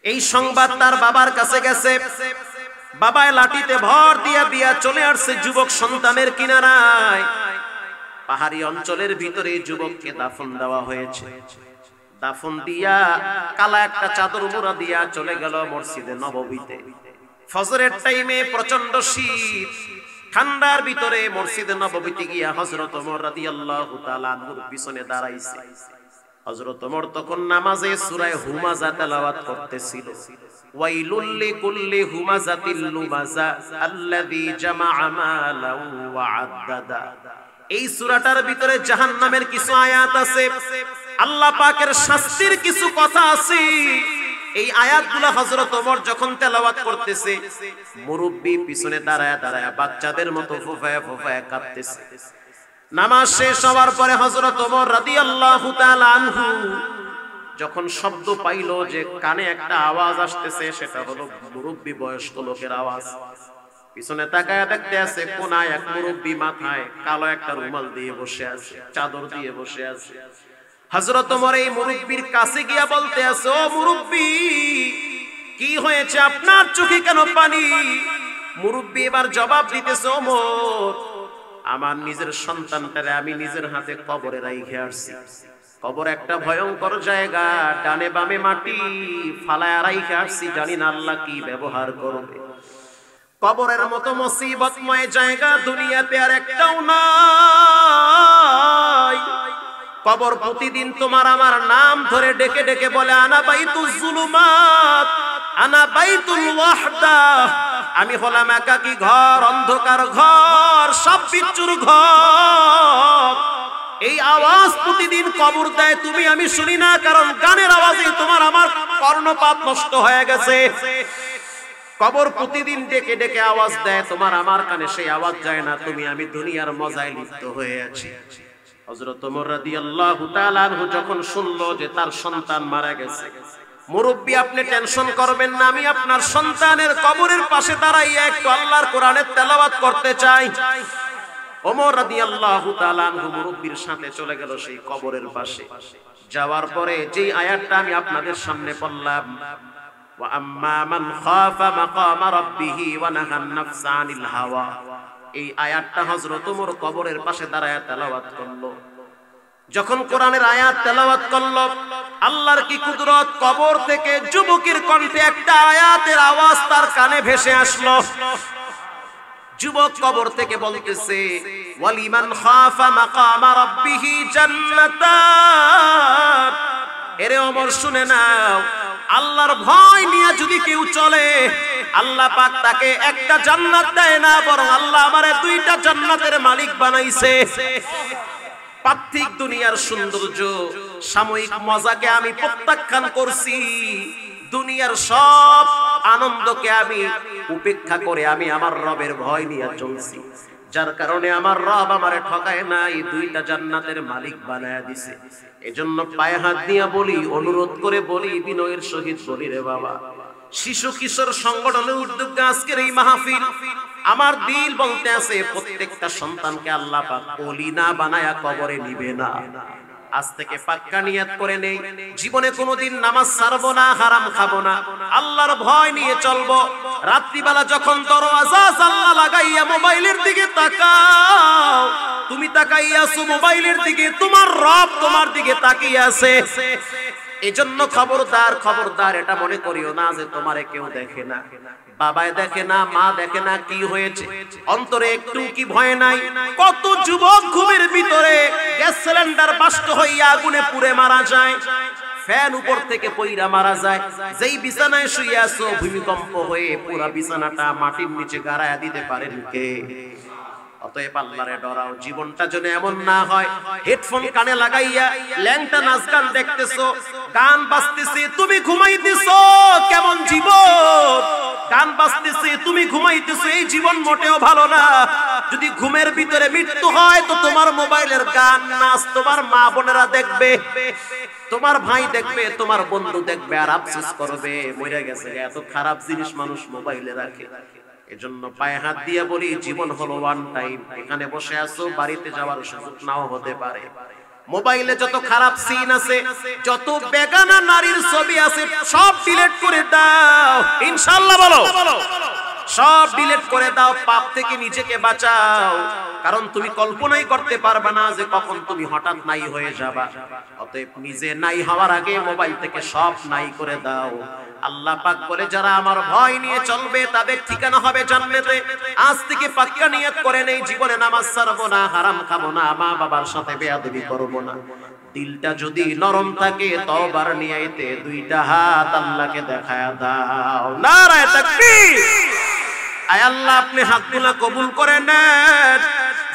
এই সংবাদ তার বাবার কাছে গেছে, বাবায় লাঠিতে ভর দিয়া বিয়া চলে আসছে যুবক সন্তানের কিনারায়। পাহাড়ি অঞ্চলের ভিতরে যুবককে দাফন দেওয়া হয়েছে। দাফন দিয়া কালা একটা চাদর মোড়া দিয়া চলে গেল মসজিদে নববীতে। ফজরের টাইমে প্রচন্ড শীত, ঠান্ডার ভিতরে মসজিদে নববীতে গিয়া হযরত ওমর রাদিয়াল্লাহু তাআলা আনহুর পিছনে দাঁড়াইছে। হযরত ওমর তখন নামাজে সূরা হুমাযা তেলাওয়াত করতেছিল। ওয়াইলুল লিকুল্লি হুমাযাতিল লুমাযা আল্লাযী জামাআ মালান ওয়া আদ্দাদা। এই সূরাটার ভিতরে জাহান্নামের কিছু আয়াত আছে, আল্লাহ পাকের শাস্তির কিছু কথা আছে। এই আয়াতগুলো হযরত ওমর যখন তেলাওয়াত করতেছে, মুরব্বি পিছনে দাঁড়ায় দাঁড়ায় বাচ্চাদের মতো ফুফায়া ফুফায়া কাঁদতেছে। নামাজ শেষ হওয়ার পরে হযরত ওমর রাদিয়াল্লাহু তাআলা আনহু যখন শব্দ পাইল যে কানে একটা আওয়াজ আসতেছে, সেটা হলো মুরব্বি বয়স্ক লোকের আওয়াজ, পিছনে তাকায় দেখতে আছে কোনায় এক মুরব্বি মাথায় কালো একটা রুমাল দিয়ে বসে আছে, চাদর দিয়ে বসে আছে। হযরত ওমর এই মুরব্বির কাছে গিয়া বলতে আছে, ও মুরব্বি, কি হয়েছে, আপনার চোখে কেন পানি? মুরব্বি এবার জবাব দিতেছে, ওমর, আমার নিজের সন্তানটারে আমি নিজের হাতে কবরে রাইখে আসছি। কবর একটা ভয়ঙ্কর জায়গা, ডানে বামে মাটি ফালায়া রাইখে আসছি, জানি না আল্লাহ কি ব্যবহার করবে। কবরের মতো মুসিবতময় জায়গা দুনিয়াতে আর একটাও নাই। কবর প্রতিদিন তোমার আমার নাম ধরে ডেকে ডেকে বলে, আনা বাইতুল জুলুমাত, আনা বাইতুল ওয়াহদা, আমি হলাম একাকী ঘর, অন্ধকার ঘর, সব বিচ্ছুর ঘর। এই আওয়াজ প্রতিদিন কবর দেয়, তুমি আমি শুনি না, কারণ গানের আওয়াজে তোমার আমার কর্ণপাত নষ্ট হয়ে গেছে। কবর প্রতিদিন ডেকে ডেকে আওয়াজ দেয়, তোমার আমার কানে সেই আওয়াজ যায় না, তুমি আমি দুনিয়ার মজায় লিপ্ত হয়ে আছি। হযরত ওমর রাদিয়াল্লাহু তাআলা আনহু যখন শুনলো যে তার সন্তান মারা গেছে, মুরব্বি আপনি টেনশন করবেন না, আমি আপনার সন্তানের কবরের পাশে দাঁড়াইয়া একটু আল্লাহর কোরআনের তেলাওয়াত করতে চাই। ওমর রাদিয়াল্লাহু তাআলা আনহু মুরব্বির সাথে চলে গেল সেই কবরের পাশে। যাওয়ার পরে যেই আয়াতটা আমি আপনাদের সামনে পড়লাম, ওয়া আম্মা মান খাফা মাকামা রাব্বিহি ওয়া নাহান নাফসা আনিল হাওয়া, এই আয়াতটা হযরত ওমর কবরের পাশে দাঁড়ায়া তেলাওয়াত করলো। যখন কোরআনের আয়াত তেলাওয়াত করলো, আল্লাহর কি কুদরত, কবর থেকে যুবকের কণ্ঠে একটা আয়াতের আওয়াজ তার কানে ভেসে আসলো। যুবক কবর থেকে বলতেছে, ওয়ালিমান খাফা মাকামা রাব্বিহি জান্নাতান। এরে ওমর শুনে নাও, আল্লাহর ভয় নিয়ে যদি কেউ চলে, আল্লাহ পাক তাকে একটা জান্নাত দেয় না, বরং আল্লাহ আমারে দুইটা জান্নাতের মালিক বানাইছে। পার্থিব দুনিয়ার সৌন্দর্য, সাময়িক মজাকে আমি প্রত্যাখ্যান করছি, দুনিয়ার সব আনন্দকে আমি উপেক্ষা করে আমি আমার রবের ভয় নিয়ে চলছি, যার কারণে আমার রব আমারে ঠকায় নাই, দুইটা জান্নাতের মালিক বানায়া দিছে। এজন্য পায়ে হাত দিয়া বলি, অনুরোধ করে বলি, বিনয়ের সহিত বলি, রে বাবা, শিশু কিশোর সংগঠনের উদ্যোগে আজকের এই মাহফিল, আমার দিল বলতে আছে প্রত্যেকটা সন্তানকে আল্লাহ পাক ওলি না বানায়া কবরে নিবে না। আজ থেকে পাক্কা নিয়ত করে নেই, জীবনে কোনোদিন নামাজ ছাড়বো না, হারাম খাবো না, আল্লাহর ভয় নিয়ে চলবো। রাত্রিবেলা যখন দরওয়াজা জানলা লাগাইয়া মোবাইলের দিকে তাকাও, তুমি তাকাইয়াছো মোবাইলের দিকে, তোমার রব তোমার দিকে তাকিয়ে আছে। এজন্য খবরদার খবরদার, এটা মনে করিও না যে তোমারে কেউ দেখে না, বাবায় দেখে না, মা দেখে না, কি হয়েছে অন্তরে একটু কি ভয় নাই? কত যুবক ঘুমের ভিতরে গ্যাস সিলিন্ডার বাস্ট হইয়া আগুনে পুড়ে মারা যায়, ফ্যান উপর থেকে পইরা মারা যায়, যেই বিছানায় শুয়ে আছো ভূমিকম্প হয়ে পুরো বিছানাটা মাটির নিচে গাড়ায়া দিতে পারেন কে? অতএব আল্লাহরে ডরাও, জীবনটা যেন এমন না হয় হেডফোন কানে লাগাইয়া ল্যাংটা নাচ গান দেখতেছো, গান বাজতেছে, তুমি ঘুমাইতেছো, কেমন জীবন? গান বাজতেছে, তুমি ঘুমাইতেছো, এই জীবন মোটেও ভালো না। যদি ঘুমের ভিতরে মৃত্যু হয়, তো তোমার মোবাইলের গান নাচ তোমার মা বোনেরা দেখবে, তোমার ভাই দেখবে, তোমার বন্ধু দেখবে, আর আফসোস করবে মরে গেছে। এত খারাপ জিনিস মানুষ মোবাইলে রাখে। এজন্য পায়ে হাত দিয়ে বলি, জীবন হলো ওয়ান টাইম। এখানে বসে আছো, বাড়িতে যাওয়ার সুযোগ নাও হতে পারে। মোবাইলে যত খারাপ সিন আছে, যত বেগানা নারীর ছবি আছে, সব ডিলিট করে দাও ইনশাআল্লাহ। বলো, সব ডিলিট করে দাও, পাপ থেকে নিজেকে বাঁচাও, কারণ তুমি কল্পনাই করতে পারবে না যে কখন তুমি হঠাৎ নাই হয়ে যাবা। অতএব নিজে নাই হওয়ার আগে মোবাইল থেকে সব নাই করে দাও। আল্লাহ পাক বলে, যারা আমার ভয় নিয়ে চলবে তাদের ঠিকানা হবে জান্নাতে। আজ থেকে পাক্কা নিয়ত করে নেই, জীবনে নামাজ ছাড়বো না, হারাম খাবো না, মা বাবার সাথে বেয়াদবি করবো না, দিলটা যদি নরম থাকে তওবার নিয়াতে দুইটা হাত আল্লাহকে দেখায়া দাও। নারায়ে তাকবীর। আয় আল্লাহ আপনি হাতগুলো কবুল করে নেন,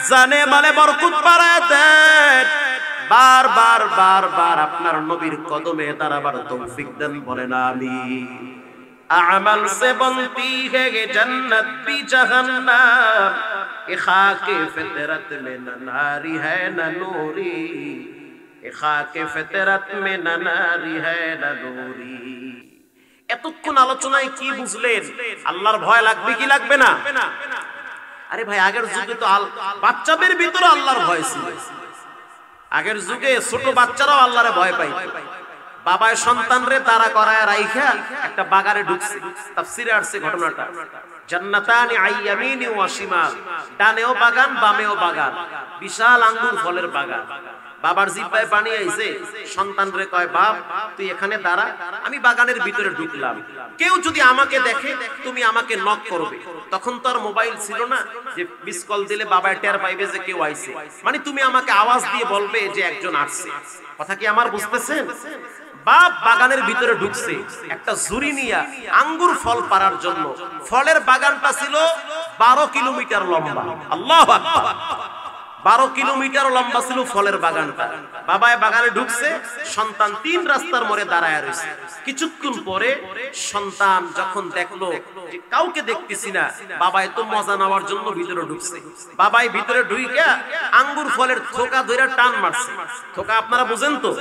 জানে মালে বরকত বাড়ায় দেন। বার বার বার বার আপনার নবীর কদমে দাঁড়াবার তৌফিক দেন, বলেন আমিন। अमल से बनती है ये जन्नत भी जहन्नम, ये खाके फितरत में न नारी है न नूरी, ये खाके फितरत में न नारी है न नूरी। এতক্ষণ আলোচনায় কি বুঝলেন? আল্লাহর ভয় লাগবে কি লাগবে না? আরে ভাই, আগের যুগে তো বাচ্চাদের ভিতরে আল্লাহর ভয় ছিল। আগের যুগে ছোট বাচ্চারাও আল্লাহরে ভয় পাইত। বাবায় সন্তানরে দাঁড়া করায় রাইখা একটা বাগানে ঢুকছে। তাফসীরে আসছে ঘটনাটা, জান্নাতানি আইয়ামিনি ওয়া শিমাল, ডানেও বাগান বামেও বাগান, বিশাল আঙ্গুর ফলের বাগান। বাবার জিহ্বায় পানি আইছে, সন্তানরে কয়, বাপ তুই এখানে দাঁড়া, আমি বাগানের ভিতরে ঢুকলাম, কেউ যদি আমাকে দেখে তুমি আমাকে নক করবে। তখন তো আর মোবাইল ছিল না যে মিস কল দিলে বাবায় টের পাইবে যে কেউ আইছে, মানে তুমি আমাকে আওয়াজ দিয়ে বলবে যে একজন আসছে। কথা কি আমার বুঝতেছেন? বাপ বাগানের ভিতরে ঢুকছে একটা ঝুড়ি নিয়া আঙ্গুর ফল পাড়ার জন্য। ফলের বাগানটা ছিল 12 কিলোমিটার লম্বা। আল্লাহু আকবার, 12 কিলোমিটার লম্বা ছিল ফলের বাগানটা। বাবায় বাগানে ঢুকছে, সন্তান 3 রাস্তার মোড়ে দাঁড়ায় রয়েছে। কিছুক্ষণ পরে সন্তান যখন দেখলো যে কাউকে দেখতেছি না, বাবায় তো মজা নেওয়ার জন্য ভিতরে ঢুকছে। বাবাই ভিতরে ঢুইকা আঙ্গুর ফলের থোকা ধরে টান মারছে। থোকা আপনারা বুঝেন তো,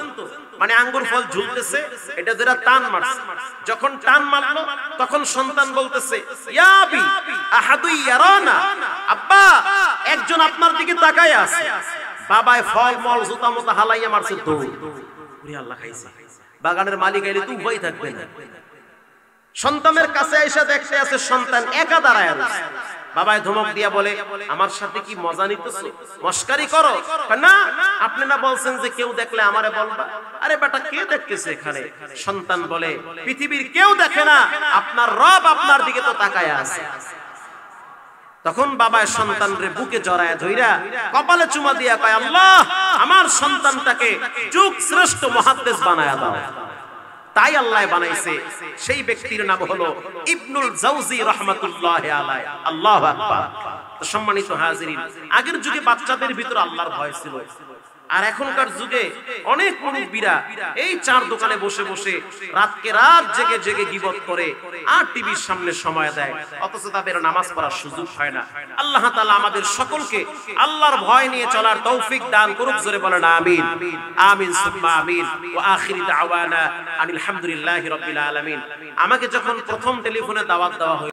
মানে আঙ্গুর ফল ঝুলতেছে, এটা ধরে টান মারছে। যখন টান মারলো তখন সন্তান বলতেছে, ইয়া আবি আহাদু ইয়ারানা, আব্বা একজন আপনার দিকে তাকায় আছে। বাবায় ফল মল জুতা মতো হালাইয়া মারছে দৌড়। ওরে আল্লাহ, খাইছে। বাগানের মালিক আইলে তো ভয় থাকবে না। সন্তানের কাছে এসে দেখতে আছে সন্তান একা দাঁড়ায় আছে। বাবায় ধমক দিয়া বলে, আমার সাথে কি মজা নিতেছো, মস্কারি করো? না, আপনি না বলছেন যে কেউ দেখলে আমারে বলবা। আরে বেটা, কে দেখতেছে এখানে? সন্তান বলে, পৃথিবীর কেউ দেখে না, আপনার রব আপনার দিকে তো তাকায় আছে। তখন বাবায় সন্তানরে বুকে জড়ায় ধইরা কপালে চুমা দিয়া কয়, আল্লাহ আমার সন্তানটাকে যুগ শ্রেষ্ঠ মুহাদ্দিস বানায়া দাও। তাই আল্লাহ বানাইছে। সেই ব্যক্তির নাম হলো ইবনুল জাওজি রাহমাতুল্লাহি আলাইহি। আল্লাহু আকবার। সম্মানিত হাজিরিন, আগের যুগে বাচ্চাদের ভিতর আল্লাহর ভয় ছিল, আর এখনকার যুগে অনেক মুরব্বিরা এই চার দোকানে বসে বসে রাতকে রাত জেগে জেগে গীবত করে আর টিভির সামনে সময় দেয়, অথচ তাদের নামাজ পড়ার সুযোগ হয় না। আল্লাহ তাআলা আমাদের সকলকে আল্লাহর ভয় নিয়ে চলার তৌফিক দান করুক। জোরে বলেন আমিন। আমিন সুম্মা আমিন। ওয়া আখিরি দাওয়ানা আনিল হামদুলিল্লাহি রাব্বিল আলামিন। আমাকে যখন প্রথম টেলিফোনে দাওয়াত দেওয়া হয়